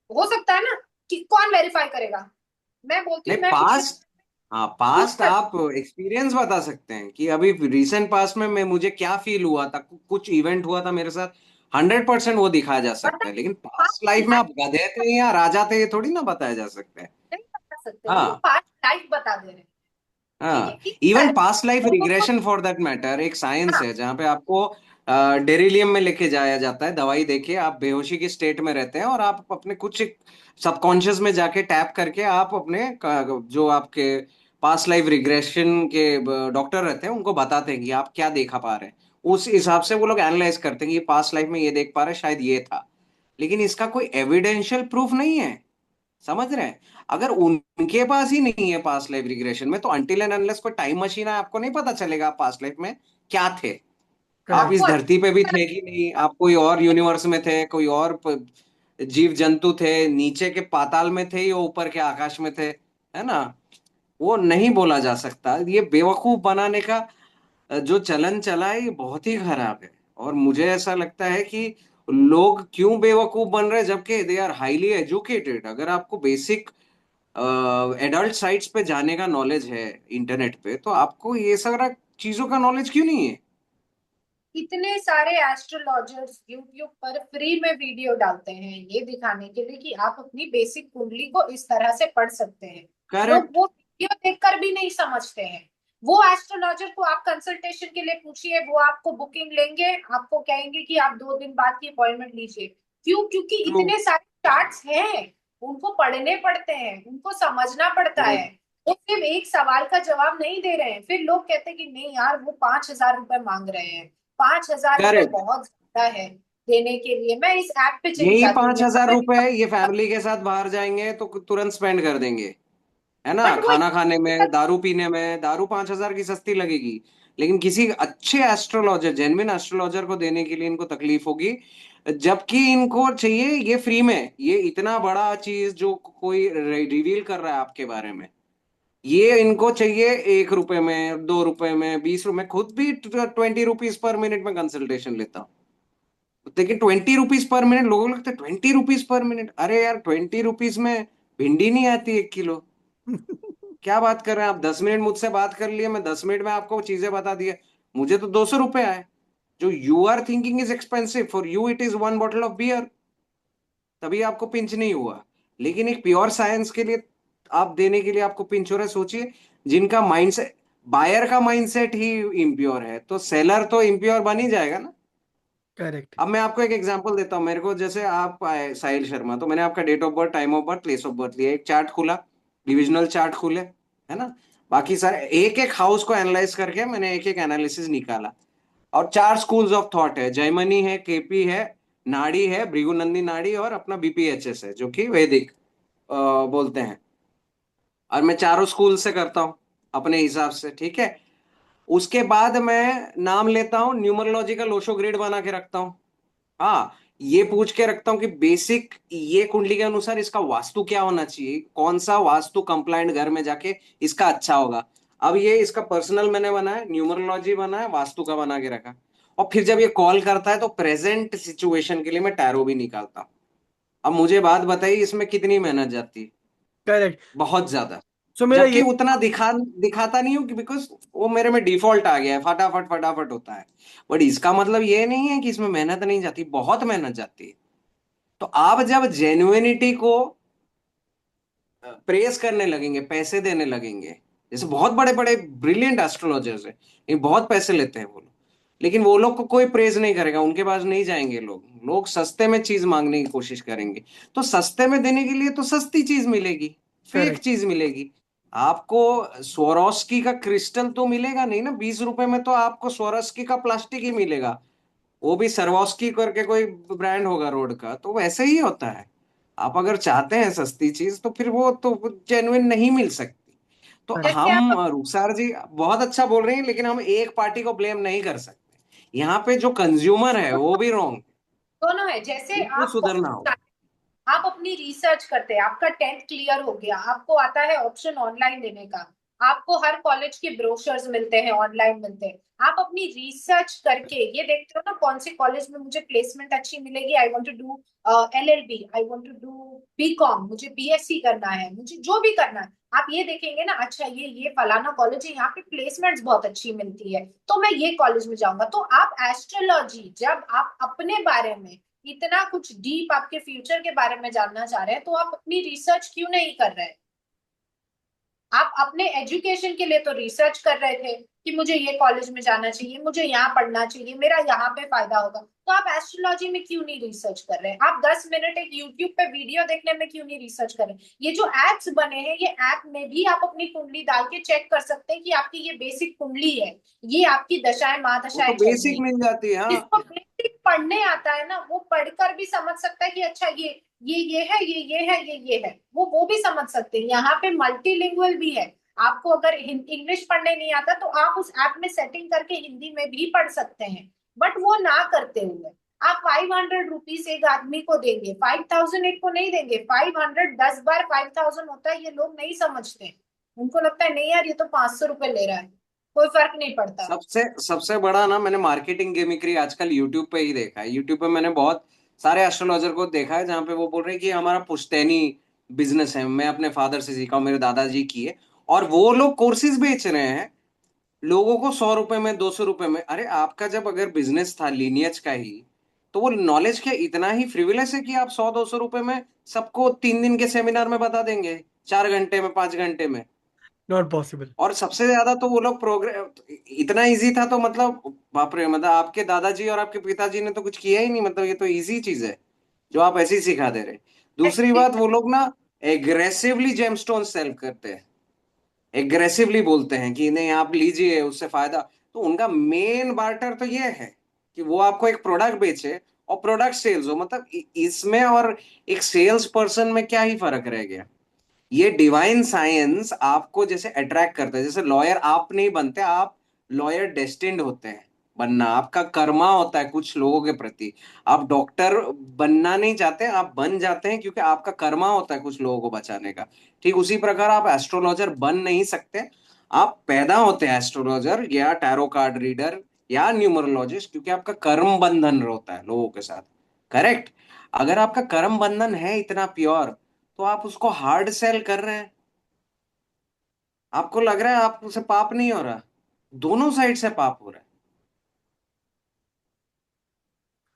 हो सकता है ना, कि कौन वेरीफाई करेगा? मैं बोलती
नहीं,
हूँ मैं पिछले
पास्ट, हाँ पास्ट
प्रूफ
आप एक्सपीरियंस बता सकते हैं कि अभी रिसेंट पास्ट में मैं मुझे क्या फील हुआ था, कुछ इवेंट हुआ था मेरे साथ, 100% वो दिखाया जा सकता
बता
है। लेकिन
पास्ट
पास्ट लाइफ में
लाइफ
आप गधे थे या राजा थे, ये थोड़ी ना बताया जा सकता है।
नहीं बता सकते, वो
हाँ।
पास्ट लाइफ बता दे रहे हैं। ठीक है,
हाँ,
इस
इवन
तरह
पास्ट लाइफ
लोगों को।
रिग्रेशन फॉर दैट मैटर एक साइंस
हाँ,
है, जहाँ पे आपको डेरिलियम में लेके जाया जाता है, दवाई देके आप बेहोशी की स्टेट में रहते हैं, और आप अपने कुछ सबकॉन्शियस में जाके टैप करके आप अपने जो आपके पास्ट लाइफ रिग्रेशन के डॉक्टर रहते हैं उनको बताते हैं कि आप क्या देखा पा रहे हैं। उस हिसाब से वो लोग एनालाइज करते हैं कि पास्ट लाइफ में ये देख पा रहे हैं, शायद ये था। लेकिन इसका कोई एविडेंशियल प्रूफ नहीं है, समझ रहे हैं? अगर उनके पास ही नहीं है पास्ट लाइफ रिग्रेशन में, तो अनटिल एंड अनलेस कोई टाइम मशीन है, आपको नहीं पता चलेगा आप पास्ट लाइफ में क्या थे। आप
करेक्ट।
इस
आपको
धरती पे भी थे कि नहीं, आप कोई और यूनिवर्स में थे, कोई और जीव जंतु थे, नीचे के पाताल में थे या ऊपर के आकाश में थे, है ना? वो नहीं बोला जा सकता। ये बेवकूफ बनाने का जो चलन चला है, ये बहुत ही खराब है। और मुझे ऐसा लगता है कि लोग क्यों बेवकूफ बन रहे हैं, जबकि दे आर हाईली एजुकेटेड। अगर आपको बेसिक एडल्ट साइट्स पे जाने का नॉलेज है इंटरनेट पे, तो आपको ये सारा चीजों का नॉलेज क्यों नहीं है?
इतने सारे एस्ट्रोलॉजर्स यूट्यूब पर फ्री में वीडियो डालते हैं ये दिखाने के लिए कि आप अपनी बेसिक कुंडली को इस तरह से पढ़ सकते हैं। लोग
करेक्ट।
वो वीडियो देखकर भी नहीं समझते हैं। वो एस्ट्रोलॉजर को आप कंसल्टेशन के लिए पूछिए, वो आपको बुकिंग लेंगे, आपको कहेंगे कि आप 2 दिन बाद की अपॉइंटमेंट लीजिए। क्यों? क्योंकि
ट्रू।
इतने सारे चार्ट्स हैं, उनको पढ़ने पड़ते हैं, उनको समझना पड़ता
ट्रू।
है। वो सिर्फ एक सवाल का जवाब नहीं दे रहे हैं, फिर लोग कहते हैं कि नहीं यार वो 5,000 रुपए मांग रहे हैं। 5,000 रुपए
करेक्ट।
बहुत ज्यादा है देने के लिए, मैं इस ऐप पे चली
यही
जाती हूँ,
पांच
यहाँ
हजार
पे
रुपए ये फैमिली के साथ बाहर जाएंगे तो तुरंत स्पेंड कर देंगे, है ना?
बट वो
खाना खाने में, दारू पीने में। दारू 5,000 की सस्ती लगेगी, लेकिन किसी अच्छे एस्ट्रोलॉजर, जेन्युइन एस्ट्रोलॉजर को देने के लिए इनको तकलीफ होगी। जबकि इनको चाहिए ये फ्री में, ये इतना बड़ा चीज जो कोई रिवील कर रहा है आपके बारे में, ये इनको चाहिए 1 रुपए में, 2 रुपए में, 20 रुपए में। खुद भी 20 रुपीज पर मिनट में कंसल्टेशन लेता हूँ। लेकिन 20 रुपीज पर मिनट, लोगों को लगता है 20 रुपीज पर मिनट। अरे यार, 20 रुपीज में भिंडी नहीं आती 1 किलो। क्या बात कर रहे हैं आप? 10 मिनट मुझसे बात कर लिए, मैं 10 मिनट में आपको चीजें बता दिए। मुझे तो 200 रुपए आए। जो you are thinking is expensive, for you it is 1 bottle of beer. तभी आपको पिंच नहीं हुआ। लेकिन एक प्योर साइंस के लिए आप देने के लिए आपको पिंच हो रहा है। सोचिए, जिनका माइंडसेट, बायर का माइंडसेट ही इम्प्योर है, तो सेलर तो इम्प्योर बन ही जाएगा ना।
करेक्ट।
अब मैं आपको एक एग्जांपल देता हूँ। मेरे को, जैसे आप आए साहिल शर्मा, तो मैंने आपका date of birth, time of birth, place of birth लिया, एक चार्ट खुला, डिविजनल चार्ट खुले, है ना? बाकी सारे एक एक हाउस को एनालाइज करके मैंने एक एक एनालिसिस निकाला। और 4 स्कूल्स ऑफ थॉट है, जैमिनी है, केपी है, नाड़ी है, भृगुनंदी नाड़ी, और अपना बीपीएचएस है जो कि वैदिक बोलते हैं। और मैं चारों स्कूल से करता हूँ अपने हिसाब से, ठीक है? उसके बाद मैं नाम लेता हूँ, न्यूमरोलॉजिकल ओशो ग्रिड बना के रखता हूँ। हाँ, ये पूछ के रखता हूँ कि बेसिक ये कुंडली के अनुसार इसका वास्तु क्या होना चाहिए, कौन सा वास्तु कंप्लायंट घर में जाके इसका अच्छा होगा। अब ये इसका पर्सनल मैंने बनाया, न्यूमरोलॉजी बनाया, वास्तु का बना के रखा, और फिर जब ये कॉल करता है तो प्रेजेंट सिचुएशन के लिए मैं टैरो भी निकालता हूँ। अब मुझे बात बताइए इसमें कितनी मेहनत जाती है?
करेक्ट।
बहुत ज्यादा।
सो मेरा
जबकि
ये
उतना दिखाता नहीं हूँ कि बिकॉज वो मेरे में डिफॉल्ट आ गया है, फटाफट फटाफट होता है। बट इसका मतलब ये नहीं है कि इसमें मेहनत नहीं जाती, बहुत मेहनत जाती है। तो आप जब जेन्युइनिटी को प्रेस करने लगेंगे, पैसे देने लगेंगे, जैसे बहुत बड़े बड़े ब्रिलियंट एस्ट्रोलॉजर्स हैं, ये बहुत पैसे लेते हैं वो लोग, लेकिन वो लोग को कोई प्रेज नहीं करेगा, उनके पास नहीं जाएंगे लोग, लोग सस्ते में चीज मांगने की कोशिश करेंगे। तो सस्ते में देने के लिए तो सस्ती चीज मिलेगी, फेक
करेक्ट।
चीज मिलेगी। आपको स्वरोस्की का क्रिस्टल तो मिलेगा नहीं ना 20 रुपए में, तो आपको स्वरोस्की का प्लास्टिक ही मिलेगा, वो भी सर्वोस्की करके कोई ब्रांड होगा रोड का। तो वैसे ही होता है, आप अगर चाहते हैं सस्ती चीज तो फिर वो तो जेन्युइन नहीं मिल सकती। तो
जैसे
हम
आप
रुखसार जी बहुत अच्छा बोल रहे हैं, लेकिन हम एक पार्टी को ब्लेम नहीं कर सकते, यहाँ पे जो कंज्यूमर है वो भी रॉन्ग,
दोनों है। जैसे
उनको
आप
सुधरना होगा।
आप अपनी रिसर्च करते हैं, आपका 10th क्लियर हो गया, आपको आता है ऑप्शन ऑनलाइन देने का, आपको हर कॉलेज के ब्रोशर्स मिलते हैं, ऑनलाइन मिलते हैं। आप अपनी रिसर्च करके ये देखते हो ना कौन से कॉलेज में मुझे प्लेसमेंट अच्छी मिलेगी। I want to do LLB, I want to do BCom, मुझे BSc करना है, मुझे जो भी करना है। आप ये देखेंगे ना, अच्छा ये फलाना कॉलेज है, यहाँ पे प्लेसमेंट्स बहुत अच्छी मिलती है, तो मैं ये कॉलेज में जाऊंगा। तो आप एस्ट्रोलॉजी, जब आप अपने बारे में इतना कुछ डीप आपके फ्यूचर के बारे में जानना चाह रहे हैं, तो आप अपनी रिसर्च क्यों नहीं कर रहे हैं? आप अपने एजुकेशन के लिए तो रिसर्च कर रहे थे कि मुझे ये कॉलेज में जाना चाहिए, मुझे यहाँ पढ़ना चाहिए, मेरा यहाँ पे फायदा होगा। तो आप एस्ट्रोलॉजी में क्यों नहीं रिसर्च कर रहे हैं? आप 10 मिनट एक यूट्यूब पे वीडियो देखने में क्यों नहीं रिसर्च कर रहे हैं? ये जो एप्स बने हैं, ये ऐप में भी आप अपनी कुंडली डाल के चेक कर सकते हैं कि आपकी ये बेसिक कुंडली है, ये आपकी दशाएं
वो तो
महादशाएं चल रही
बेसिक
है।
मिल जाती है, हाँ।
जिसको बेसिक पढ़ने आता है ना, वो पढ़कर भी समझ सकता है कि अच्छा ये है, ये है, ये है। वो भी समझ सकते हैं। यहाँ पे मल्टीलिंगुअल भी है। आपको अगर इंग्लिश पढ़ने नहीं आता तो आप उस ऐप में सेटिंग करके हिंदी में भी पढ़ सकते हैं। बट वो ना करते हुए आप 500 रुपीज एक आदमी को देंगे, 5000 एक को नहीं देंगे। 500 10 बार 5000 होता है, ये लोग नहीं समझते। उनको लगता है नहीं यार, ये तो 500 रुपए ले रहा है, कोई फर्क नहीं पड़ता।
सबसे सबसे बड़ा ना, मैंने मार्केटिंग गिमिक्री आजकल यूट्यूब पे ही देखा है। यूट्यूब पे मैंने बहुत सारे एस्ट्रोलॉजर को देखा है जहाँ पे वो बोल रहे हैं कि हमारा पुश्तैनी बिजनेस है, मैं अपने फादर से सीखा हूँ, मेरे दादाजी की है, और वो लोग कोर्सेज बेच रहे हैं लोगों को 100 रुपए में, 200 रुपए में। अरे आपका जब अगर बिजनेस था लीनियज का ही, तो वो नॉलेज क्या इतना ही फ्रिविलेस है कि आप 100-200 रुपए में सबको 3 दिन के सेमिनार में बता देंगे, 4 घंटे में, 5 घंटे में?
Not possible.
और सबसे ज्यादा तो वो लोग प्रोग्राम इतना इजी था, तो मतलब बाप रे, मतलब आपके दादाजी और आपके पिताजी ने तो कुछ किया ही नहीं, मतलब ये तो इजी चीज है जो आप ऐसे ही सिखा दे रहे। दूसरी बात, वो लोग ना एग्रेसिवली जेमस्टोन सेल करते हैं, एग्रेसिवली बोलते हैं कि नहीं आप लीजिए उससे फायदा। तो उनका मेन बार्टर तो ये है कि वो आपको एक प्रोडक्ट बेचे और प्रोडक्ट सेल्स हो, मतलब इसमें और एक सेल्स पर्सन में क्या ही फर्क रह गया? ये डिवाइन साइंस आपको जैसे अट्रैक्ट करता है, जैसे लॉयर आप नहीं बनते, आप लॉयर डेस्टिन्ड होते हैं बनना, आपका कर्मा होता है कुछ लोगों के प्रति। आप डॉक्टर बनना नहीं चाहते, आप बन जाते हैं क्योंकि आपका कर्मा होता है कुछ लोगों को बचाने का। ठीक उसी प्रकार आप एस्ट्रोलॉजर बन नहीं सकते, आप पैदा होते हैं एस्ट्रोलॉजर या टैरो कार्ड रीडर या न्यूमरोलॉजिस्ट, क्योंकि आपका कर्म बंधन होता है लोगों के साथ। करेक्ट? अगर आपका कर्म बंधन है इतना प्योर, तो आप उसको हार्ड सेल कर रहे हैं, आपको लग रहा है आपसे पाप नहीं हो रहा, दोनों साइड से पाप हो रहा है।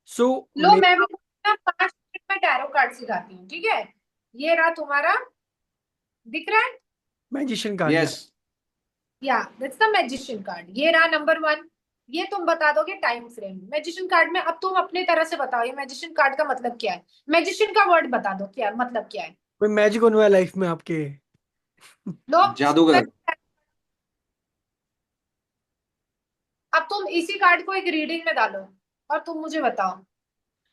सो
लो, मैं भी ना 5 मिनट में टैरो कार्ड सिखाती हूँ, ठीक है? ये रहा तुम्हारा, दिख रहा है?
Magician card
yes.
या दैट्स द मैजिशियन कार्ड। ये रहा नंबर 1। ये तुम बता दोगे टाइम फ्रेम मैजिशियन कार्ड में। अब तुम अपने तरह से बताओ ये मैजिशियन कार्ड का मतलब क्या है। मैजिशियन का वर्ड बता दो, क्या मतलब क्या है।
कोई मैजिक होने वाला लाइफ में आपके?
लो,
जादूगर।
अब तुम इसी कार्ड को एक रीडिंग में डालो और तुम मुझे बताओ।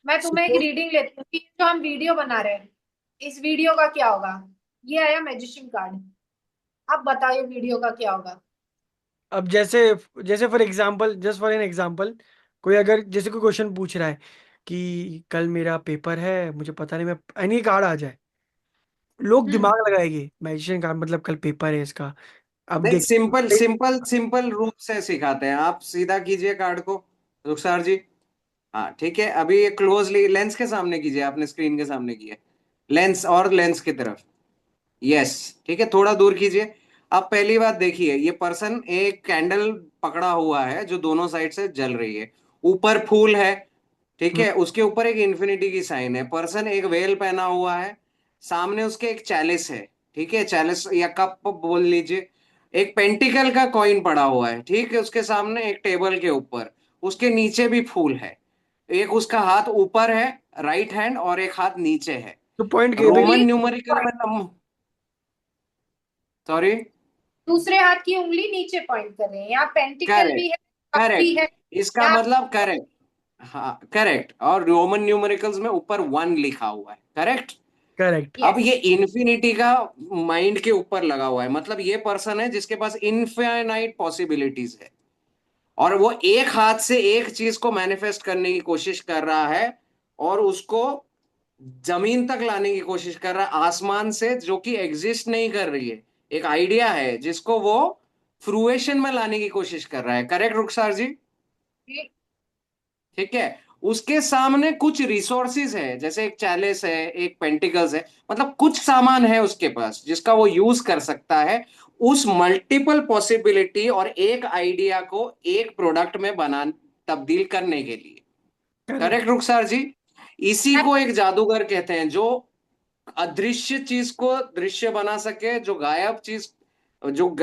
मैं तुम्हें एक
सपोज
रीडिंग लेती हूँ कि जो हम वीडियो बना रहे हैं, इस वीडियो का क्या होगा। ये आया मैजिशियन कार्ड। अब बताओ ये वीडियो का क्या होगा।
अब जैसे जैसे for example, just for an example, कोई अगर जैसे कोई क्वेश्चन पूछ रहा है कि कल मेरा पेपर है, मुझे पता नहीं, मैं एनी कार्ड आ जाए, लोग
हम्म।
दिमाग लगाएंगे मैजिशियन कार्ड मतलब कल पेपर है इसका, अब
नहीं,
देखिए
सिंपल सिंपल सिंपल रूप से सिखाते हैं। आप सीधा कीजिए कार्ड को, रुखसार जी। हाँ ठीक है, अभी ये क्लोजली लेंस के सामने कीजिए, आपने स्क्रीन के सामने किया, लेंस और लेंस की तरफ। यस, ठीक है, थोड़ा दूर कीजिए। अब पहली बात देखिए, ये पर्सन एक कैंडल पकड़ा हुआ है जो दोनों साइड से जल रही है, ऊपर फूल है, ठीक
हम्म,
है, उसके ऊपर एक इन्फिनिटी की साइन है, पर्सन एक वेल पहना हुआ है, सामने उसके एक चैलिस है, ठीक है, चैलिस या कप बोल लीजिए, एक पेंटिकल का कॉइन पड़ा हुआ है, ठीक है, उसके सामने एक टेबल के ऊपर, उसके नीचे भी फूल है, एक उसका हाथ ऊपर है, राइट हैंड, और एक हाथ नीचे है।
तो पॉइंट
रोमन
उंगली
न्यूमेरिकल में सॉरी,
दूसरे हाथ की उंगली नीचे पॉइंट कर रहे हैं, यहाँ पेंटिकल भी
करेक्ट,
है, कप भी
करेक्ट,
है,
इसका
यहाँ
मतलब करेक्ट, हाँ करेक्ट, और रोमन न्यूमेरिकल्स में ऊपर वन लिखा हुआ है, करेक्ट।
करेक्ट।
अब
यस।
ये इन्फिनिटी का माइंड के ऊपर लगा हुआ है, मतलब ये पर्सन है जिसके पास इनफाइनाइट पॉसिबिलिटीज है, और वो एक हाथ से एक चीज को मैनिफेस्ट करने की कोशिश कर रहा है, और उसको जमीन तक लाने की कोशिश कर रहा है, आसमान से, जो कि एग्जिस्ट नहीं कर रही है, एक आइडिया है जिसको वो फ्रूएशन में लाने की कोशिश कर रहा है, करेक्ट रुखसार जी। ठीक है, उसके सामने कुछ रिसोर्सेज है, जैसे एक चैलेस है, एक पेंटिकल्स है, मतलब कुछ सामान है उसके पास जिसका वो यूज कर सकता है, उस मल्टीपल पॉसिबिलिटी और एक आइडिया को एक प्रोडक्ट में बना तब्दील करने के लिए,
करेक्ट।
करेक्ट रुखसार जी। इसी को एक जादूगर कहते हैं, जो अदृश्य चीज को दृश्य बना सके, जो गायब चीज, जो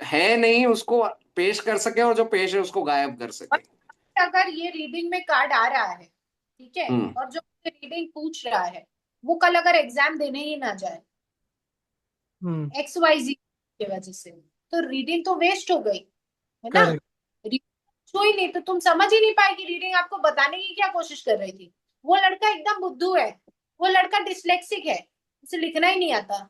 है नहीं उसको पेश कर सके, और जो पेश है उसको गायब कर
और
सके।
अगर ये रीडिंग में कार्ड आ रहा है, ठीक है,
हम्म।
और जो रीडिंग पूछ रहा है वो कल अगर एग्जाम देने ही ना जाए
हम्म।
XYZ की वजह से, तो रीडिंग तो वेस्ट हो गई, है ना।
करेक्ट।
रीडिंग हुई नहीं तो तुम समझ ही नहीं पाएगी रीडिंग आपको बताने की क्या कोशिश कर रही थी। वो लड़का एकदम बुद्धू है, वो लड़का डिसलेक्सिक है, उसे लिखना ही नहीं आता,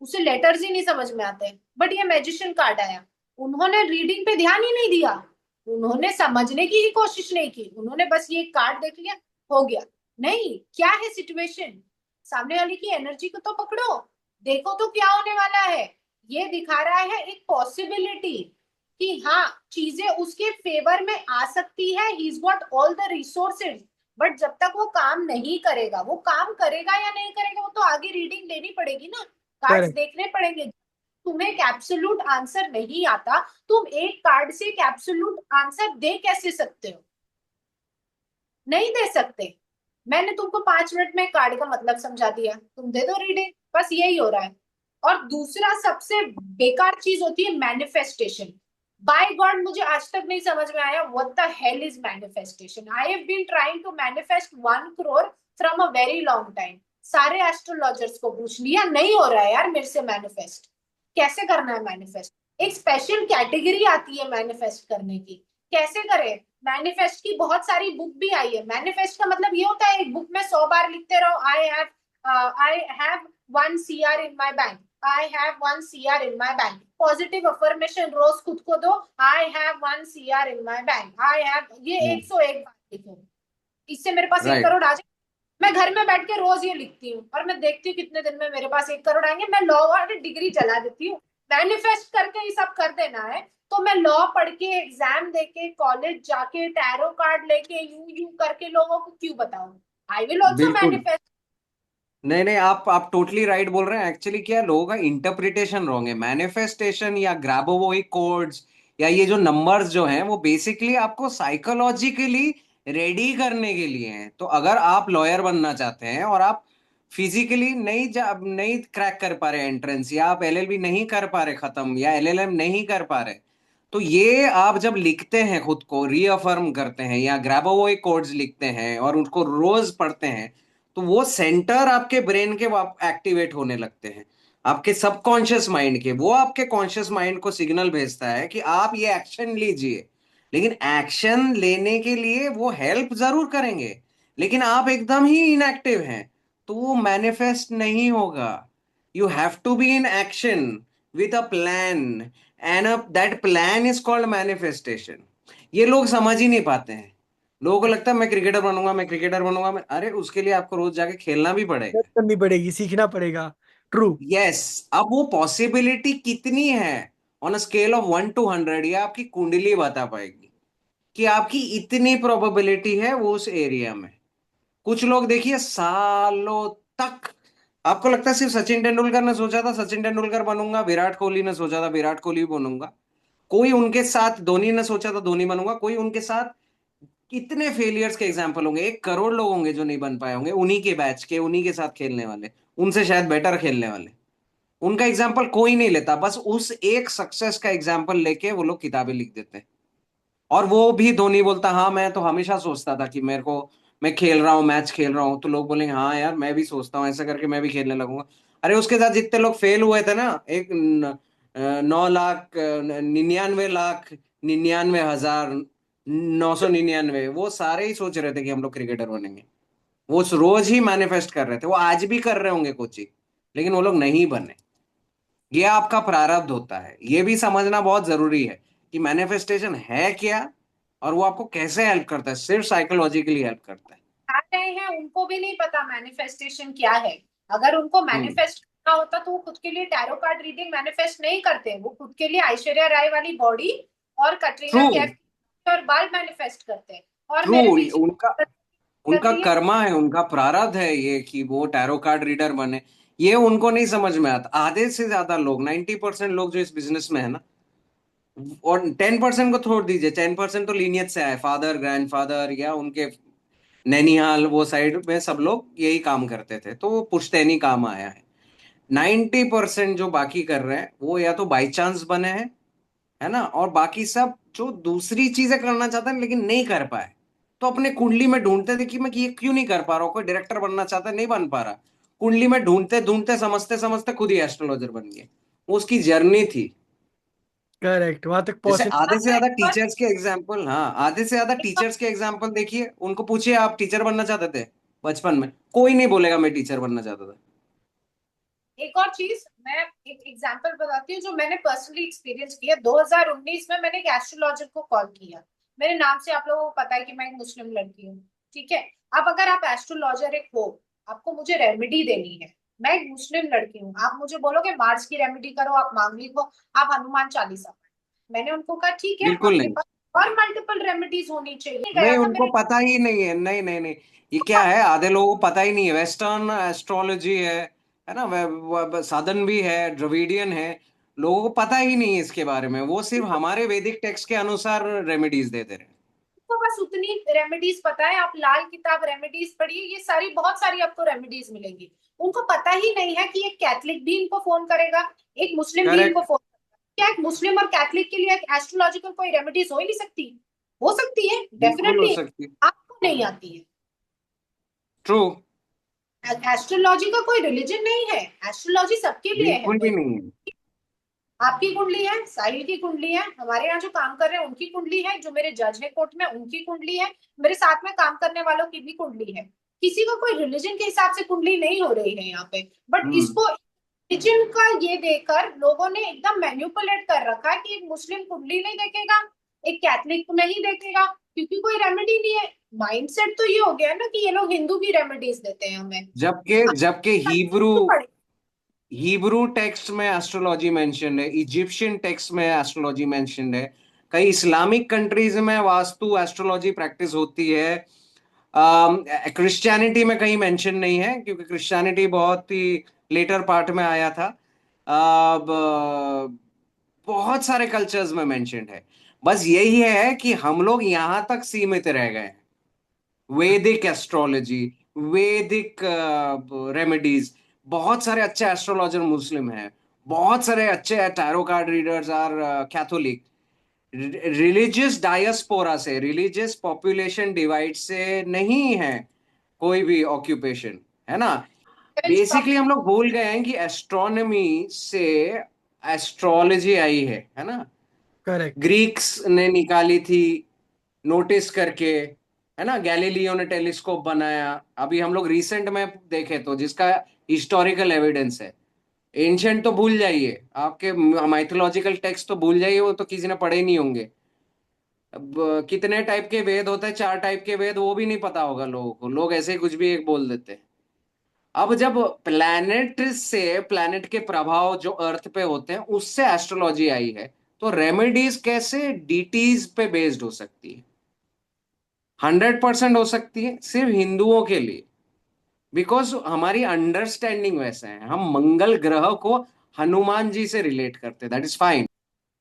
उसे लेटर्स ही नहीं समझ में आते, बट ये मैजिशियन कार्ड आया, उन्होंने रीडिंग पे ध्यान ही नहीं दिया, उन्होंने समझने की ही कोशिश नहीं की, उन्होंने बस ये कार्ड देख लिया, हो गया। नहीं, क्या है सिचुएशन, सामने वाले की एनर्जी को तो पकड़ो, देखो तो क्या होने वाला है। ये दिखा रहा है एक पॉसिबिलिटी कि हाँ चीजें उसके फेवर में आ सकती है, he is got all the resources, but जब तक वो काम नहीं करेगा, वो काम करेगा या नहीं करेगा वो तो आगे रीडिंग देनी पड़ेगी ना, कार्ड्स
करेक्ट।
देखने पड़ेंगे। तुम्हें एक एब्सोल्यूट आंसर नहीं आता, तुम एक कार्ड से एक एब्सोल्यूट आंसर दे कैसे सकते हो, नहीं दे सकते। मैंने तुमको 5 मिनट में कार्ड का मतलब समझा दिया, तुम दे दो रीडिंग, बस यही हो रहा है। और दूसरा सबसे बेकार चीज होती है मैनिफेस्टेशन। बाय गॉड मुझे आज तक नहीं समझ में आया what the hell is manifestation. I have been trying to manifest 1 crore from a very long time, सारे एस्ट्रोलॉजर्स को पूछ लिया, नहीं हो रहा है यार मेरे से मैनिफेस्ट। कैसे करना है मैनिफेस्ट, एक स्पेशल कैटेगरी आती है मैनिफेस्ट करने की, कैसे करें। मैनिफेस्ट की बहुत सारी बुक भी आई है, मैनिफेस्ट का मतलब ये होता है एक बुक में 100 बार लिखते रहो, I have 1 CR in my bank, I have 1 CR in my bank, positive affirmation रोज खुद को दो, I have 1 CR in my bank, I have, ये 101 बार लिखो, इससे मेरे पास एक
राइट,
करोड़ आ जाए। मैं घर में बैठ के रोज ये लिखती हूँ और मैं देखती हूँ कितने दिन में मेरे पास 1 करोड़ आएंगे, मैं लॉ और डिग्री चला देती हूँ। मैनिफेस्ट करके ये सब कर देना है तो मैं लॉ पढ़ के एग्जाम देके कॉलेज जाके टैरो कार्ड लेके यू यू करके लोगों को क्यों बताऊं। आई विल ऑल्सो
बिल्कुल।
मैनिफेस्ट।
नहीं नहीं, आप टोटली राइट बोल रहे हैं, एक्चुअली क्या है, लोगों का इंटरप्रिटेशन रॉन्ग है, मैनिफेस्टेशन या ग्राबोवोई कोड्स या ये जो नंबर्स जो हैं वो बेसिकली आपको साइकोलॉजिकली रेडी करने के लिए हैं। तो अगर आप लॉयर बनना चाहते हैं और आप फिजिकली नहीं क्रैक कर पा रहे एंट्रेंस, या आप एलएलबी नहीं कर पा रहे खत्म, या एलएलएम नहीं कर पा रहे, तो ये आप जब लिखते हैं, खुद को रीअफर्म करते हैं या ग्राबोवोई कोड्स लिखते हैं और उनको रोज पढ़ते हैं, तो वो सेंटर आपके ब्रेन के एक्टिवेट होने लगते हैं, आपके सबकॉन्शियस माइंड के, वो आपके कॉन्शियस माइंड को सिग्नल भेजता है कि आप ये एक्शन लीजिए। लेकिन एक्शन लेने के लिए वो हेल्प जरूर करेंगे, लेकिन आप एकदम ही इनएक्टिव हैं, तो वो मैनिफेस्ट नहीं होगा। You have to be in action with a plan, and that plan is called manifestation. ये लोग समझ ही नहीं पाते हैं। लोगों को लगता है मैं क्रिकेटर बनूंगा, मैं क्रिकेटर बनूंगा, मैं, अरे उसके लिए आपको रोज जाके खेलना भी
मेहनत
पड़ेगा।
करनी पड़ेगी, सीखना पड़ेगा। ट्रू।
यस, अब वो पॉसिबिलिटी कितनी है, on a scale of 1 to 100 ये आपकी कुंडली बता पाएगी कि आपकी इतनी प्रोबेबिलिटी है वो उस एरिया में। कुछ लोग देखिए सालों तक, आपको लगता है सिर्फ सचिन तेंदुलकर ने सोचा था सचिन तेंदुलकर बनूंगा, विराट कोहली ने सोचा था विराट कोहली बनूंगा, कोई उनके साथ धोनी ने सोचा था धोनी बनूंगा, कोई उनके साथ कितने फेलियर्स के एग्जाम्पल होंगे, 1 करोड़ लोग होंगे जो नहीं बन पाए होंगे, उन्हीं के बैच के, उन्हीं के साथ खेलने वाले, उनसे शायद बेटर खेलने वाले। उनका एग्जाम्पल कोई नहीं लेता, बस उस एक सक्सेस का एग्जाम्पल लेके वो लोग किताबें लिख देते हैं। और वो भी धोनी बोलता हाँ मैं तो हमेशा सोचता था कि मेरे को, मैं खेल रहा हूँ, मैच खेल रहा हूँ, तो लोग बोलेंगे हाँ यार मैं भी सोचता हूँ, ऐसा करके मैं भी खेलने लगूंगा। अरे उसके साथ जितने लोग फेल हुए थे ना, 9,99,99,999, वो सारे ही सोच रहे थे कि हम लोग क्रिकेटर बनेंगे। वो रोज ही मैनिफेस्ट कर रहे थे, वो आज भी कर रहे होंगे कोचिंग, लेकिन वो लोग नहीं बने। ये आपका प्रारब्ध होता है, ये भी समझना बहुत जरूरी है कि मैनिफेस्टेशन है क्या और वो आपको कैसे हेल्प करता है, सिर्फ साइकोलॉजिकली हेल्प करता है।
आ रहे हैं उनको भी नहीं पता मैनिफेस्टेशन क्या है। अगर उनको
हम्म।
मैनिफेस्ट करना होता तो वो खुद के लिए टैरो कार्ड रीडिंग मैनिफेस्ट नहीं करते, वो खुद के लिए ऐश्वर्या राय वाली बॉडी और
ट्रू।
कटरीना कैफ और बाल मैनिफेस्ट करते हैं। और
ट्रू।
मेरे पीछे
उनका
चल
उनका
रही है।
कर्मा है, उनका प्रारब्ध है ये कि वो टैरो कार्ड रीडर बने। ये उनको नहीं समझ में आता। आधे से ज्यादा लोग, 90% लोग जो इस बिजनेस में है ना, और 10% को छोड़ दीजिए, 10% तो लीनियत से आए, फादर ग्रैंडफादर या उनके नैनिहाल वो साइड में सब लोग यही काम करते थे, तो वो पुश्तैनी काम आया है। 90% जो बाकी कर रहे हैं वो या तो बाई चांस बने हैं, है ना, और बाकी सब जो दूसरी चीजें करना चाहते हैं लेकिन नहीं कर पाए, तो अपने कुंडली में ढूंढते थे कि मैं ये क्यों नहीं कर पा रहा हूँ। कोई डायरेक्टर बनना चाहता है नहीं बन पा रहा, कुंडली में ढूंढते ढूंढते समझते समझते खुद ही एस्ट्रोलॉजर बन गए। वो उसकी जर्नी थी।
करेक्ट, वहां तक
जैसे
पहुंचने।
आधे से
आपको
ज्यादा
एक और
टीचर्स के एग्जाम्पल, हाँ आधे से ज्यादा
एक और
टीचर्स के एग्जाम्पल देखिए, उनको पूछिए आप टीचर बनना चाहते थे बचपन में, कोई नहीं बोलेगा मैं टीचर बनना चाहता था।
एक और चीज मैं एक एग्जांपल बताती हूँ जो मैंने पर्सनली एक्सपीरियंस किया। 2019 में मैंने एक एस्ट्रोलॉजर को कॉल किया। मेरे नाम से आप लोगों को पता है कि मैं एक मुस्लिम लड़की हूँ, ठीक है। अब अगर आप एस्ट्रोलॉजर एक हो, आपको मुझे रेमेडी देनी है, मैं एक मुस्लिम लड़की हूँ, आप मुझे बोलोगे मार्स की रेमेडी करो, आप मांगलिक हो, आप हनुमान चालीसा पढ़ो। मैंने उनको कहा ठीक है,
बिल्कुल
आपके
नहीं।
पास और मल्टीपल रेमेडीज होनी चाहिए। गया
नहीं
था
उनको
मेरे
पता ही नहीं है, नहीं नहीं नहीं। ये क्या है, आधे लोगों को पता ही नहीं है, वेस्टर्न एस्ट्रोलॉजी है ना, साधन भी है, द्रविडियन है, लोगों को पता ही नहीं है इसके बारे में, वो सिर्फ हमारे वैदिक टेक्स्ट के अनुसार रेमेडीज देते रहे।
तो बस उतनी रेमेडीज पता है। आप लाल किताब रेमेडीज पढ़िए, ये सारी बहुत सारी आपको रेमेडीज मिलेंगी। उनको पता ही नहीं है कि एक कैथलिक भी इनको फोन करेगा, एक मुस्लिम भी इनको
करेक्ट।
फोन करेगा। क्या एक मुस्लिम और कैथलिक के लिए एक एस्ट्रोलॉजिकल कोई रेमेडीज हो ही नहीं सकती? हो सकती है,
बिल्कुल हो
डेफिनेटली।
सकती।
आपको नहीं आती है।
ट्रू।
एस्ट्रोलॉजी का कोई रिलीजन नहीं है, एस्ट्रोलॉजी सबके लिए है।
बिल्कुल भी
कोई
नहीं है।
आपकी कुंडली है, साहिल की कुंडली है, हमारे यहाँ जो काम कर रहे हैं उनकी कुंडली है, जो मेरे जज है कोर्ट में उनकी कुंडली है, मेरे साथ में काम करने वालों की भी कुंडली है। किसी को कोई रिलीजन के हिसाब से कुंडली नहीं हो रही है यहाँ पे। बट
हम्म।
इसको रिलीजन का ये देकर लोगों ने एकदम मैन्युपुलेट कर रखा है कि एक मुस्लिम कुंडली नहीं देखेगा, एक कैथलिक नहीं देखेगा, क्योंकि कोई रेमेडी नहीं है। माइंडसेट तो ये हो गया है ना कि ये लोग हिंदू की रेमेडीज देते हैं हमें।
जबकि जबकि हिब्रू
पढ़े।
हिब्रू टेक्स्ट में एस्ट्रोलॉजी मेंशन्ड है, इजिप्शियन टेक्स्ट में एस्ट्रोलॉजी मेंशन्ड है, कई इस्लामिक कंट्रीज में वास्तु एस्ट्रोलॉजी प्रैक्टिस होती है। क्रिश्चियनिटी में कहीं मेंशन नहीं है क्योंकि क्रिश्चियनिटी बहुत ही लेटर पार्ट में आया था। बहुत सारे कल्चर्स में मेंशन्ड है। बस यही है कि हम लोग यहां तक सीमित रह गए हैं। वैदिक एस्ट्रोलॉजी, वैदिक रेमेडीज, बहुत सारे अच्छे एस्ट्रोलॉजर मुस्लिम हैं, बहुत सारे अच्छे tarot card readers are Catholic. Religious diaspora से, रिलीजियस पॉपुलेशन डिवाइड से नहीं है कोई भी ऑक्यूपेशन, है ना। बेसिकली हम लोग भूल गए हैं कि एस्ट्रोनॉमी से एस्ट्रोलॉजी आई है ना।
करेक्ट।
ग्रीक्स ने निकाली थी नोटिस करके, है ना, गैलीलियो ने टेलीस्कोप बनाया। अभी हम लोग रिसेंट में देखें तो जिसका हिस्टोरिकल एविडेंस है, एंशंट तो भूल जाइए, आपके माइथोलॉजिकल टेक्स्ट तो भूल जाइए, वो तो किसी ने पढ़े नहीं होंगे। अब कितने टाइप के वेद होते हैं, 4 टाइप के वेद, वो भी नहीं पता होगा लोगों को, लोग ऐसे ही कुछ भी एक बोल देते हैं। अब जब प्लैनेट के प्रभाव जो अर्थ पे होते हैं उससे एस्ट्रोलॉजी आई है, तो रेमेडीज कैसे डीटीज पे बेस्ड हो सकती है? 100% हो सकती है सिर्फ हिंदुओं के लिए, बिकॉज हमारी अंडरस्टैंडिंग वैसे है, हम मंगल ग्रह को हनुमान जी से रिलेट करते, दैट इज फाइन।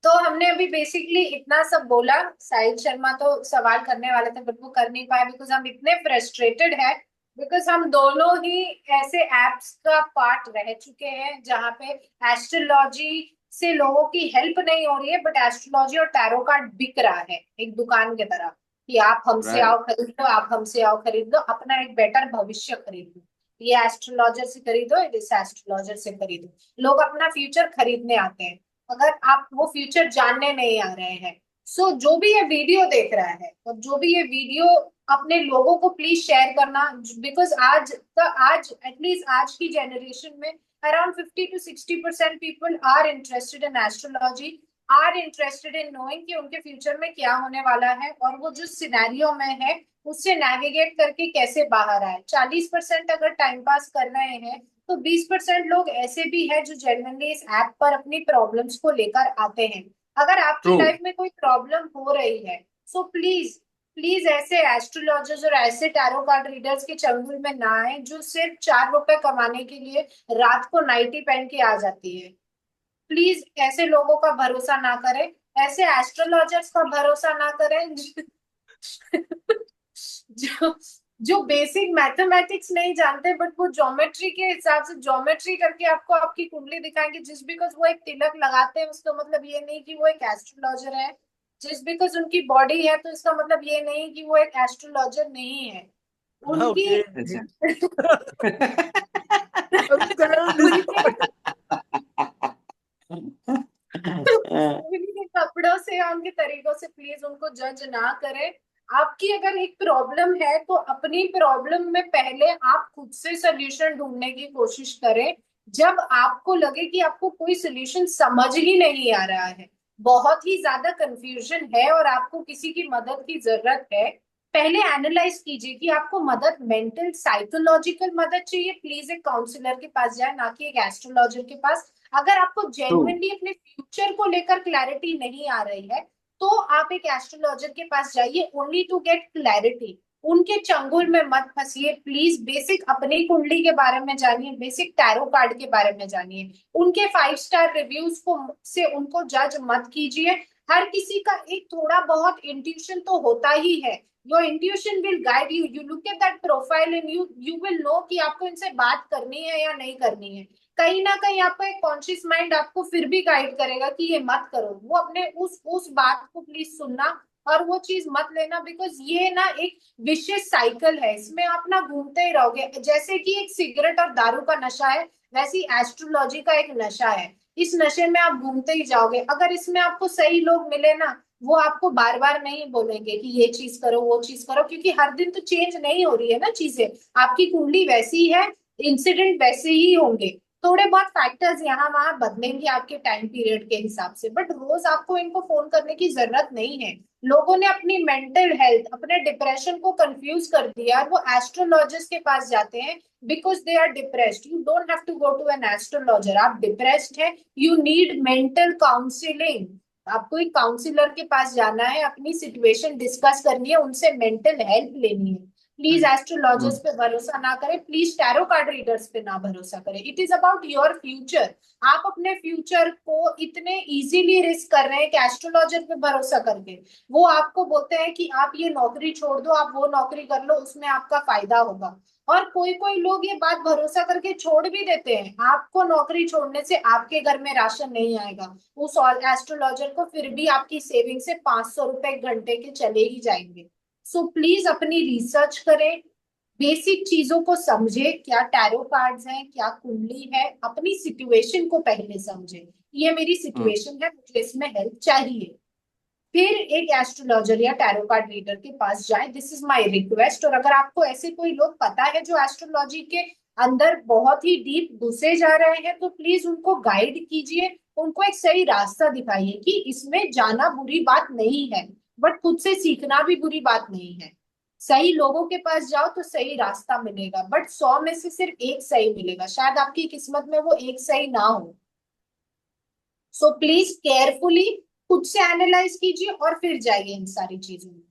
तो हमने अभी बेसिकली इतना सब बोला। साहिल शर्मा तो सवाल करने वाले थे बट वो कर नहीं पाए बिकॉज हम इतने फ्रस्ट्रेटेड है, बिकॉज हम दोनों ही ऐसे एप्स का पार्ट रह चुके हैं जहाँ पे एस्ट्रोलॉजी से लोगों की हेल्प नहीं हो रही है, बट एस्ट्रोलॉजी और टैरो कार्ड बिक रहा है एक दुकान की तरह कि आप हमसे
राइट।
आओ खरीद लो, आप हमसे आओ खरीद लो, अपना एक बेटर भविष्य खरीद लो। ये एस्ट्रोलॉजर से खरीदो, इस एस्ट्रोलॉजर से खरीदो। लोग अपना फ्यूचर खरीदने आते हैं, अगर आप वो फ्यूचर जानने नहीं आ रहे हैं। सो जो भी ये वीडियो देख रहा है और जो भी ये वीडियो अपने लोगों को प्लीज शेयर करना, बिकॉज आज एटलीस्ट आज की जनरेशन में around 50 to 60% people are interested in astrology, are interested in knowing कि उनके फ्यूचर में क्या होने वाला है और वो जो सिनेरियो में है उससे नेविगेट करके कैसे बाहर आए। 40% अगर टाइम पास कर रहे हैं तो 20% लोग ऐसे भी हैं जो जेन्युइनली इस ऐप पर अपनी प्रॉब्लम्स को लेकर आते हैं। अगर आपकी
ट्रू।
लाइफ में कोई प्रॉब्लम हो रही है सो प्लीज प्लीज ऐसे एस्ट्रोलॉजर्स और ऐसे टैरो कार्ड रीडर्स के चंगुल में ना आए जो सिर्फ 4 रुपए कमाने के लिए रात को नाइटी पहन के आ जाती है। प्लीज ऐसे लोगों का भरोसा ना करें, ऐसे एस्ट्रोलॉजर्स का भरोसा ना करें जो जो बेसिक मैथमेटिक्स नहीं जानते बट वो ज्योमेट्री के हिसाब से ज्योमेट्री करके आपको आपकी कुंडली दिखाएंगे। जिस बिकॉज वो एक तिलक लगाते हैं उसका मतलब ये नहीं कि वो एक एस्ट्रोलॉजर है। जिस बिकॉज उनकी बॉडी है तो इसका मतलब ये नहीं कि वो एक एस्ट्रोलॉजर नहीं है। उनकी
ओके।
उनके उनके कपड़ों से या उनके तरीकों से प्लीज उनको जज ना करें। आपकी अगर एक प्रॉब्लम है तो अपनी प्रॉब्लम में पहले आप खुद से सोल्यूशन ढूंढने की कोशिश करें। जब आपको लगे कि आपको कोई सोल्यूशन समझ ही नहीं आ रहा है, बहुत ही ज्यादा कंफ्यूजन है और आपको किसी की मदद की जरूरत है, पहले एनालाइज कीजिए कि आपको मदद मेंटल साइकोलॉजिकल मदद चाहिए, प्लीज एक काउंसलर के पास जाए, ना कि एक एस्ट्रोलॉजर के पास। अगर आपको
ट्रू।
जेन्युइनली अपने फ्यूचर को लेकर क्लैरिटी नहीं आ रही है तो आप एक एस्ट्रोलॉजर के पास जाइए ओनली टू गेट क्लैरिटी। उनके चंगुल में मत फंसिए प्लीज। बेसिक अपनी कुंडली के बारे में जानिए, बेसिक टैरो कार्ड के बारे में जानिए, उनके 5 स्टार रिव्यूज को से उनको जज मत कीजिए। हर किसी का एक थोड़ा बहुत इंट्यूशन तो होता ही है। Your intuition will guide you, you look at that profile and you will know कि आपको इनसे बात करनी है या नहीं करनी है। कहीं ना कहीं आपका एक कॉन्शियस माइंड आपको फिर भी गाइड करेगा कि ये मत करो। वो अपने उस बात को प्लीज सुनना और वो चीज मत लेना, बिकॉज ये ना एक विशेष साइकिल है, इसमें आप ना घूमते ही रहोगे। जैसे कि एक सिगरेट और दारू का नशा है, वैसी एस्ट्रोलॉजी का एक नशा है। इस नशे में आप घूमते ही जाओगे। अगर इसमें आपको सही लोग मिले ना, वो आपको बार बार नहीं बोलेंगे कि ये चीज करो वो चीज करो, क्योंकि हर दिन तो चेंज नहीं हो रही है ना चीजें। आपकी कुंडली वैसी है, इंसिडेंट वैसे ही होंगे, थोड़े बहुत फैक्टर्स यहाँ वहां बदलेंगे आपके टाइम पीरियड के हिसाब से, बट रोज आपको इनको फोन करने की जरूरत नहीं है। लोगों ने अपनी मेंटल हेल्थ, अपने डिप्रेशन को कंफ्यूज कर दिया और वो एस्ट्रोलॉजिस्ट के पास जाते हैं because they are depressed. You don't have to go to an astrologer. आप डिप्रेस्ड है, यू नीड मेंटल काउंसिलिंग। आपको एक काउंसलर के पास जाना है, अपनी सिचुएशन डिस्कस करनी है, उनसे मेंटल हेल्प लेनी है। प्लीज एस्ट्रोलॉजर्स पे भरोसा ना करें, प्लीज टैरो कार्ड रीडर्स पे ना भरोसा करें। It is about your future. आप अपने फ्यूचर को इतने इजीली रिस्क कर रहे हैं कि एस्ट्रोलॉजर पे भरोसा करके वो आपको बोलते हैं कि आप ये नौकरी छोड़ दो, आप वो नौकरी कर लो, उसमें आपका फायदा होगा। और कोई कोई लोग ये बात भरोसा करके छोड़ भी देते हैं। आपको नौकरी छोड़ने से आपके घर में राशन नहीं आएगा, उस एस्ट्रोलॉजर को फिर भी आपकी सेविंग से 500 रुपए घंटे के चले ही जाएंगे। सो प्लीज अपनी रिसर्च करें, बेसिक चीजों को समझे, क्या टैरो कार्ड्स हैं, क्या कुंडली है, अपनी सिचुएशन को पहले समझे। ये मेरी सिचुएशन है, मुझे इसमें हेल्प चाहिए, फिर एक एस्ट्रोलॉजर या टैरो कार्ड रीडर के पास जाएं। This is my request. और अगर आपको ऐसे कोई लोग पता है जो एस्ट्रोलॉजी के अंदर बहुत ही डीप घुसे जा रहे हैं तो प्लीज उनको गाइड कीजिए, उनको एक सही रास्ता दिखाइए कि इसमें जाना बुरी बात नहीं है, बट खुद से सीखना भी बुरी बात नहीं है। सही लोगों के पास जाओ तो सही रास्ता मिलेगा, बट 100 में से सिर्फ एक सही मिलेगा, शायद आपकी किस्मत में वो एक सही ना हो। सो प्लीज केयरफुली खुद से एनालाइज कीजिए और फिर जाइए इन सारी चीजों में,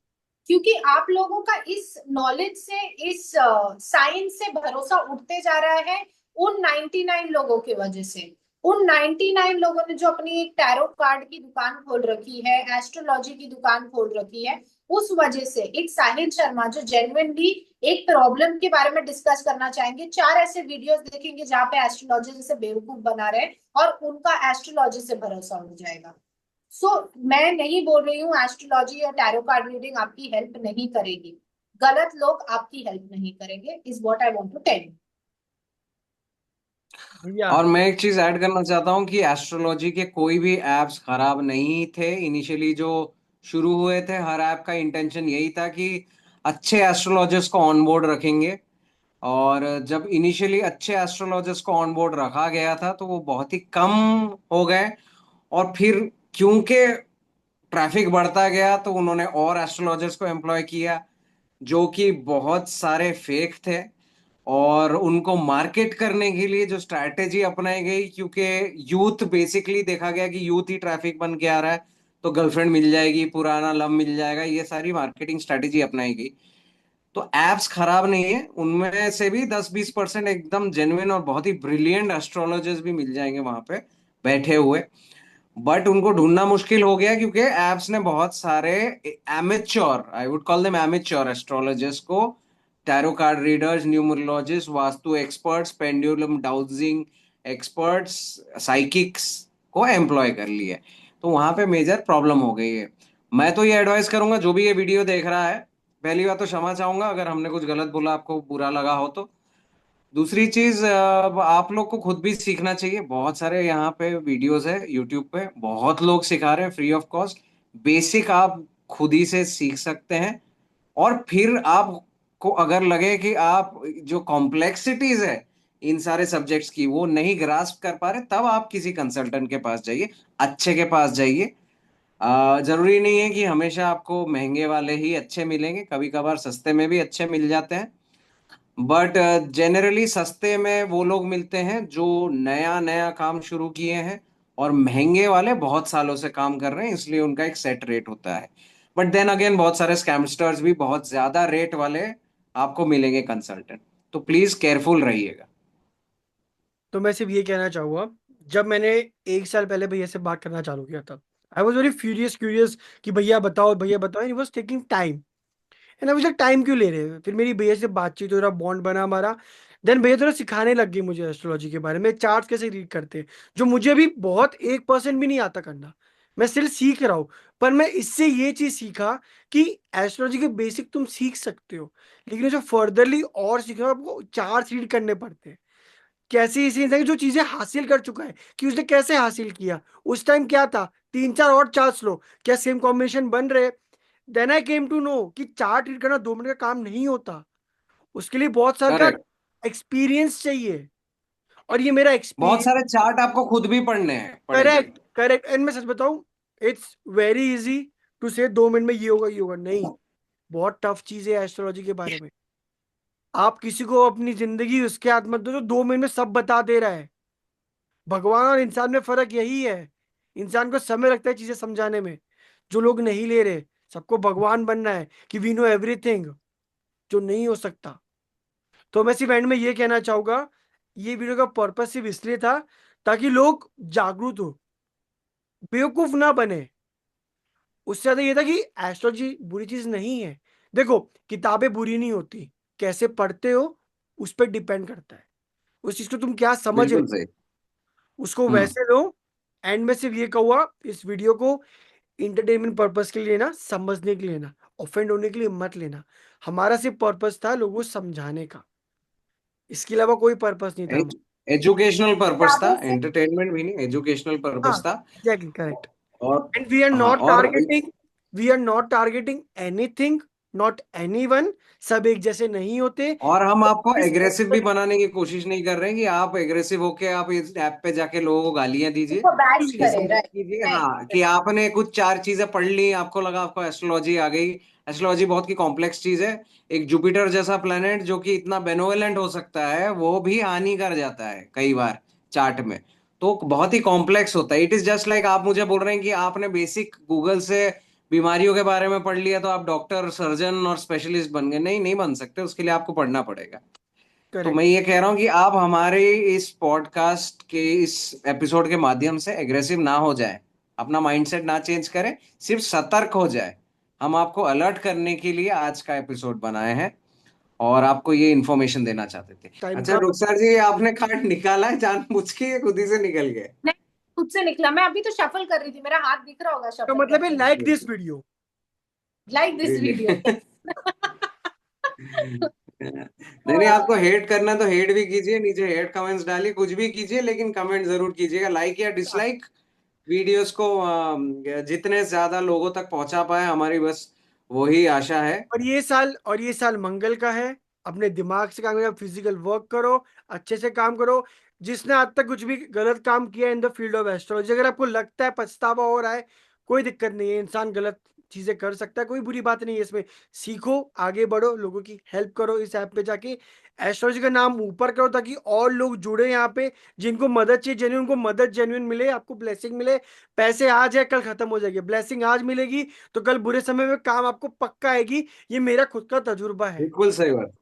क्योंकि आप लोगों का इस नॉलेज से, इस साइंस से भरोसा उठते जा रहा है उन 99 लोगों की वजह से। उन 99 लोगों ने जो अपनी एक टैरो कार्ड की दुकान खोल रखी है, एस्ट्रोलॉजी की दुकान खोल रखी है, उस वजह से एक साहिल शर्मा जो जेन्युइनली एक प्रॉब्लम के बारे में डिस्कस करना चाहेंगे, 4 ऐसे वीडियोस देखेंगे जहां पे एस्ट्रोलॉजी जैसे बेवकूफ बना रहे हैं और उनका एस्ट्रोलॉजी से भरोसा उठ जाएगा। सो मैं नहीं बोल रही हूँ एस्ट्रोलॉजी या टैरो कार्ड रीडिंग आपकी हेल्प नहीं करेगी, गलत लोग आपकी हेल्प नहीं करेंगे, is what I want to tell you.
भैया
और मैं एक चीज ऐड करना चाहता हूँ कि एस्ट्रोलॉजी के कोई भी एप्स खराब नहीं थे इनिशियली जो शुरू हुए थे। हर ऐप का इंटेंशन यही था कि अच्छे एस्ट्रोलॉजर्स को ऑन बोर्ड रखेंगे। और जब इनिशियली अच्छे एस्ट्रोलॉजर्स को ऑन बोर्ड रखा गया था तो वो बहुत ही कम हो गए। और फिर क्योंकि ट्रैफिक बढ़ता गया तो उन्होंने और एस्ट्रोलॉजर्स को एम्प्लॉय किया जो कि बहुत सारे फेक थे। और उनको मार्केट करने के लिए जो स्ट्रैटेजी अपनाई गई, क्योंकि यूथ बेसिकली देखा गया कि यूथ ही ट्रैफिक बन के आ रहा है, तो गर्लफ्रेंड मिल जाएगी, पुराना लव मिल जाएगा, ये सारी मार्केटिंग स्ट्रैटेजी अपनाई गई। तो एप्स खराब नहीं है, उनमें से भी 10-20% एकदम जेन्युइन और बहुत ही ब्रिलियंट एस्ट्रोलॉजर्स भी मिल जाएंगे वहां पे बैठे हुए। बट उनको ढूंढना मुश्किल हो गया क्योंकि एप्स ने बहुत सारे amateur, I would call them amateur astrologist को, tarot card readers, numerologist, vastu experts, pendulum dowsing experts, psychics को एम्प्लॉय कर लिए। तो वहां पे मेजर प्रॉब्लम हो गई है। मैं तो ये एडवाइस करूंगा जो भी ये वीडियो देख रहा है, पहली बात तो क्षमा चाहूंगा अगर हमने कुछ गलत बोला, आपको बुरा लगा हो तो। दूसरी चीज, आप लोग को खुद भी सीखना चाहिए। बहुत सारे यहाँ पे वीडियोस है यूट्यूब पे, बहुत लोग सिखा रहे हैं फ्री ऑफ कॉस्ट। बेसिक आप खुद ही से सीख सकते हैं। और फिर आपको अगर लगे कि आप जो कॉम्प्लेक्सिटीज है इन सारे सब्जेक्ट्स की वो नहीं ग्रास्प कर पा रहे, तब आप किसी कंसल्टेंट के पास जाइए, अच्छे के पास जाइए। जरूरी नहीं है कि हमेशा आपको महंगे वाले ही अच्छे मिलेंगे, कभी कभार सस्ते में भी अच्छे मिल जाते हैं। बट जनरली सस्ते में वो लोग मिलते हैं जो नया नया काम शुरू किए हैं, और महंगे वाले बहुत सालों से काम कर रहे हैं, इसलिए उनका एक सेट रेट होता है। बट देन अगेन बहुत सारे स्कैमस्टर्स भी बहुत ज्यादा रेट वाले आपको मिलेंगे कंसल्टेंट। तो प्लीज केयरफुल रहिएगा।
तो मैं सिर्फ ये कहना चाहूंगा, जब मैंने 1 साल पहले भैया से बात करना चालू किया था, I was very furious curious कि भैया बताओ, and was taking time. And I was like time क्यों ले रहे हैं? फिर मेरी भैया से बातचीत हो रहा, बॉन्ड बना हमारा। देन भैया थोड़ा सिखाने लग गए मुझे एस्ट्रोलॉजी के बारे में, चार्ट्स कैसे रीड करते हैं, जो मुझे अभी बहुत 1% भी नहीं आता करना। मैं स्टिल सीख रहा हूँ। पर मैं इससे ये चीज सीखा कि एस्ट्रोलॉजी के बेसिक तुम सीख सकते हो, लेकिन जो फर्दरली और सीखना आपको चार्ट रीड करने पड़ते हैं। कैसे इसी इंसान की जो चीजें हासिल कर चुका है कि उसने कैसे हासिल किया, उस टाइम क्या था, 3-4 और चार्ट्स लो, क्या सेम कॉम्बिनेशन बन रहे। Then I came to know कि चार्ट रीड करना 2 मिनट का काम नहीं होता, उसके लिए बहुत साल का
करेक्ट।
एक्सपीरियंस चाहिए। और ये मेरा
बहुत
एक्सपीरियंस।
सारे चार्ट आपको खुद भी पढ़ने हैं पड़ेंगे।
Correct correct. एंड मैं सच बताऊं, इट्स वेरी इजी टू से 2 मिनट में ये होगा नहीं। बहुत टफ चीज है एस्ट्रोलॉजी के बारे में। आप किसी को अपनी जिंदगी उसके हाथ मत दो जो 2 मिनट में सब बता दे रहा है। भगवान और इंसान में फर्क यही है, इंसान को समय लगता है चीजें समझाने में, जो लोग नहीं ले रहे। सबको भगवान बनना है कि वी नो एवरीथिंग, जो नहीं हो सकता। तो मैं सिर्फ एंड में ये कहना चाहूंगा, ये वीडियो का पर्पस सिर्फ इसलिए था ताकि लोग जागरूक हो, बेवकूफ ना बने। उससे ज्यादा ये था कि एस्ट्रोलॉजी बुरी चीज नहीं है। देखो, किताबें बुरी नहीं होती, कैसे पढ़ते हो उस पर डिपेंड करता है। उस चीज को तुम क्या समझ रहे
बिल्कुल
हो,
सही।
उसको
हम्म।
वैसे लो। एंड में सिर्फ ये कहूंगा, इस वीडियो को इंटरटेनमेंट पर्पस के लिए लेना, समझने के लिए लेना, ऑफेंड होने के लिए मत लेना। हमारा सिर्फ पर्पस था लोगों को समझाने का, इसके अलावा कोई पर्पस नहीं था हमारा।
एजुकेशनल पर्पस था,
किताबों से,
एंटरटेनमेंट भी नहीं, एजुकेशनल
हाँ,
पर्पस था।
Exactly correct.
और
एंड वी आर
हाँ,
नॉट
और
targeting, we are not targeting anything not anyone, सब एक जैसे नहीं होते।
और हम आपको
इस
एग्रेसिव भी बनाने की कोशिश नहीं कर रहे हैं कि आप एग्रेसिव होके आप इस ऐप पे जाके लोगों को गालियां दीजिए।
उसको बैश
ऐसा
करे,
मत
राइट?
कीजिए,
नहीं,
हाँ, कि आपने कुछ 4 चीजें पढ़ ली, आपको लगा आपको एस्ट्रोलॉजी आ गई। एस्ट्रोलॉजी बहुत ही कॉम्प्लेक्स चीज है। एक जुपिटर जैसा प्लेनेट जो कि इतना बेनोवलेंट हो सकता है, वो भी हानि कर जाता है कई बार चार्ट में। तो बहुत ही कॉम्प्लेक्स होता है। इट इज जस्ट लाइक आप मुझे बोल रहे हैं कि आपने बेसिक गूगल से बीमारियों के बारे में पढ़ लिया तो आप डॉक्टर, सर्जन और स्पेशलिस्ट बन गए। नहीं, नहीं बन सकते, उसके लिए आपको पढ़ना पड़ेगा। तो मैं
करेक्ट।
ये कह रहा हूँ कि आप हमारे इस पॉडकास्ट के इस एपिसोड के माध्यम से एग्रेसिव ना हो जाए, अपना माइंडसेट ना चेंज करें, सिर्फ सतर्क हो जाए। हम आपको अलर्ट करने के लिए आज का एपिसोड बनाए हैं और आपको ये इन्फॉर्मेशन देना चाहते थे।
टाइम
अच्छा
का
रुखसार जी, आपने कार्ड निकाला है जानबूझ के या खुद ही से निकल गए?
नहीं, खुद से निकला। मैं अभी तो शफल कर रही थी, मेरा हाथ दिख रहा होगा
तो
शफल
मतलब है
करते हुए।
Like this video.
Like this video.
नहीं, नहीं, आपको हेट करना है तो हेट भी कीजिए, नीचे हेट कमेंट्स डालिए, कुछ भी कीजिए, लेकिन कमेंट जरूर कीजिएगा। लाइक या डिसलाइक वीडियोस को जितने ज्यादा लोगों तक पहुंचा पाए, हमारी बस वही आशा है।
और ये साल मंगल का है। अपने दिमाग से काम करो, फिजिकल वर्क करो, अच्छे से काम करो। जिसने आज तक कुछ भी गलत काम किया in the field of astrology, अगर आपको लगता है पछतावा हो रहा है, कोई दिक्कत नहीं है। इंसान गलत चीजें कर सकता है, कोई बुरी बात नहीं है इसमें। सीखो, आगे बढ़ो, लोगों की हेल्प करो इस ऐप पे जाके। एस्ट्रोलॉजी का नाम ऊपर करो ताकि और लोग जुड़े यहाँ पे, जिनको मदद चाहिए जेन्युइन, उनको मदद जेन्युइन मिले, आपको ब्लेसिंग मिले। पैसे आज है, कल खत्म हो जाएंगे। ब्लेसिंग आज मिलेगी तो कल बुरे समय में काम आपको पक्का आएगी। ये मेरा खुद का तजुर्बा है।
बिल्कुल सही बात,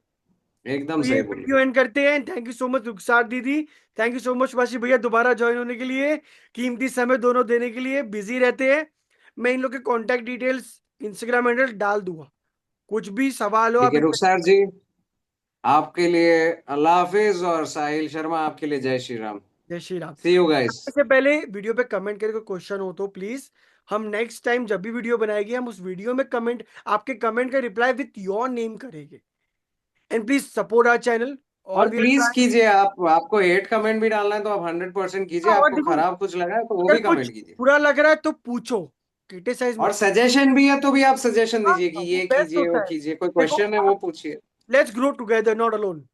एकदम
तो ये
सही बोले।
वीडियो एंड करते हैं। थैंक यू सो मच रुखसार दीदी, thank you so much Vashi भैया दोबारा ज्वाइन होने के लिए, कीमती समय दोनों देने के लिए। बिजी रहते हैं। मैं इन लोग के कॉन्टैक्ट डिटेल्स, इंस्टाग्राम हैंडल डाल दूंगा। कुछ भी सवाल हो
ठीक
आप
है रुखसार जी, आपके लिए अल्लाह हाफिज, और साहिल शर्मा आपके लिए जय श्री राम।
जय श्री राम।
सी यू गाइस।
इससे पहले वीडियो पे कमेंट करके कोई क्वेश्चन हो तो प्लीज, हम नेक्स्ट टाइम जब भी वीडियो बनाएंगे हम उस वीडियो में कमेंट, आपके कमेंट का रिप्लाई विथ योर नेम करेंगे। And please support our channel. और
और
वी आर
प्लीज
ट्राइंग।
कीजिए, आपको हेट कमेंट भी डालना है तो आप 100% कीजिए।
और
आपको
देखो,
खराब कुछ लगा है तो वो
अगर
भी
कुछ
कमेंट कीजिए।
बुरा लग रहा है तो पूछो, क्रिटिसाइज
और
मत।
सजेशन भी है तो भी आप सजेशन
हाँ,
दीजिए कि
वो
ये
बेस्ट
कीजिए, वो
होता है।
कीजिए, कोई
देखो,
क्वेश्चन है वो पूछिए।
Let's grow together, not alone.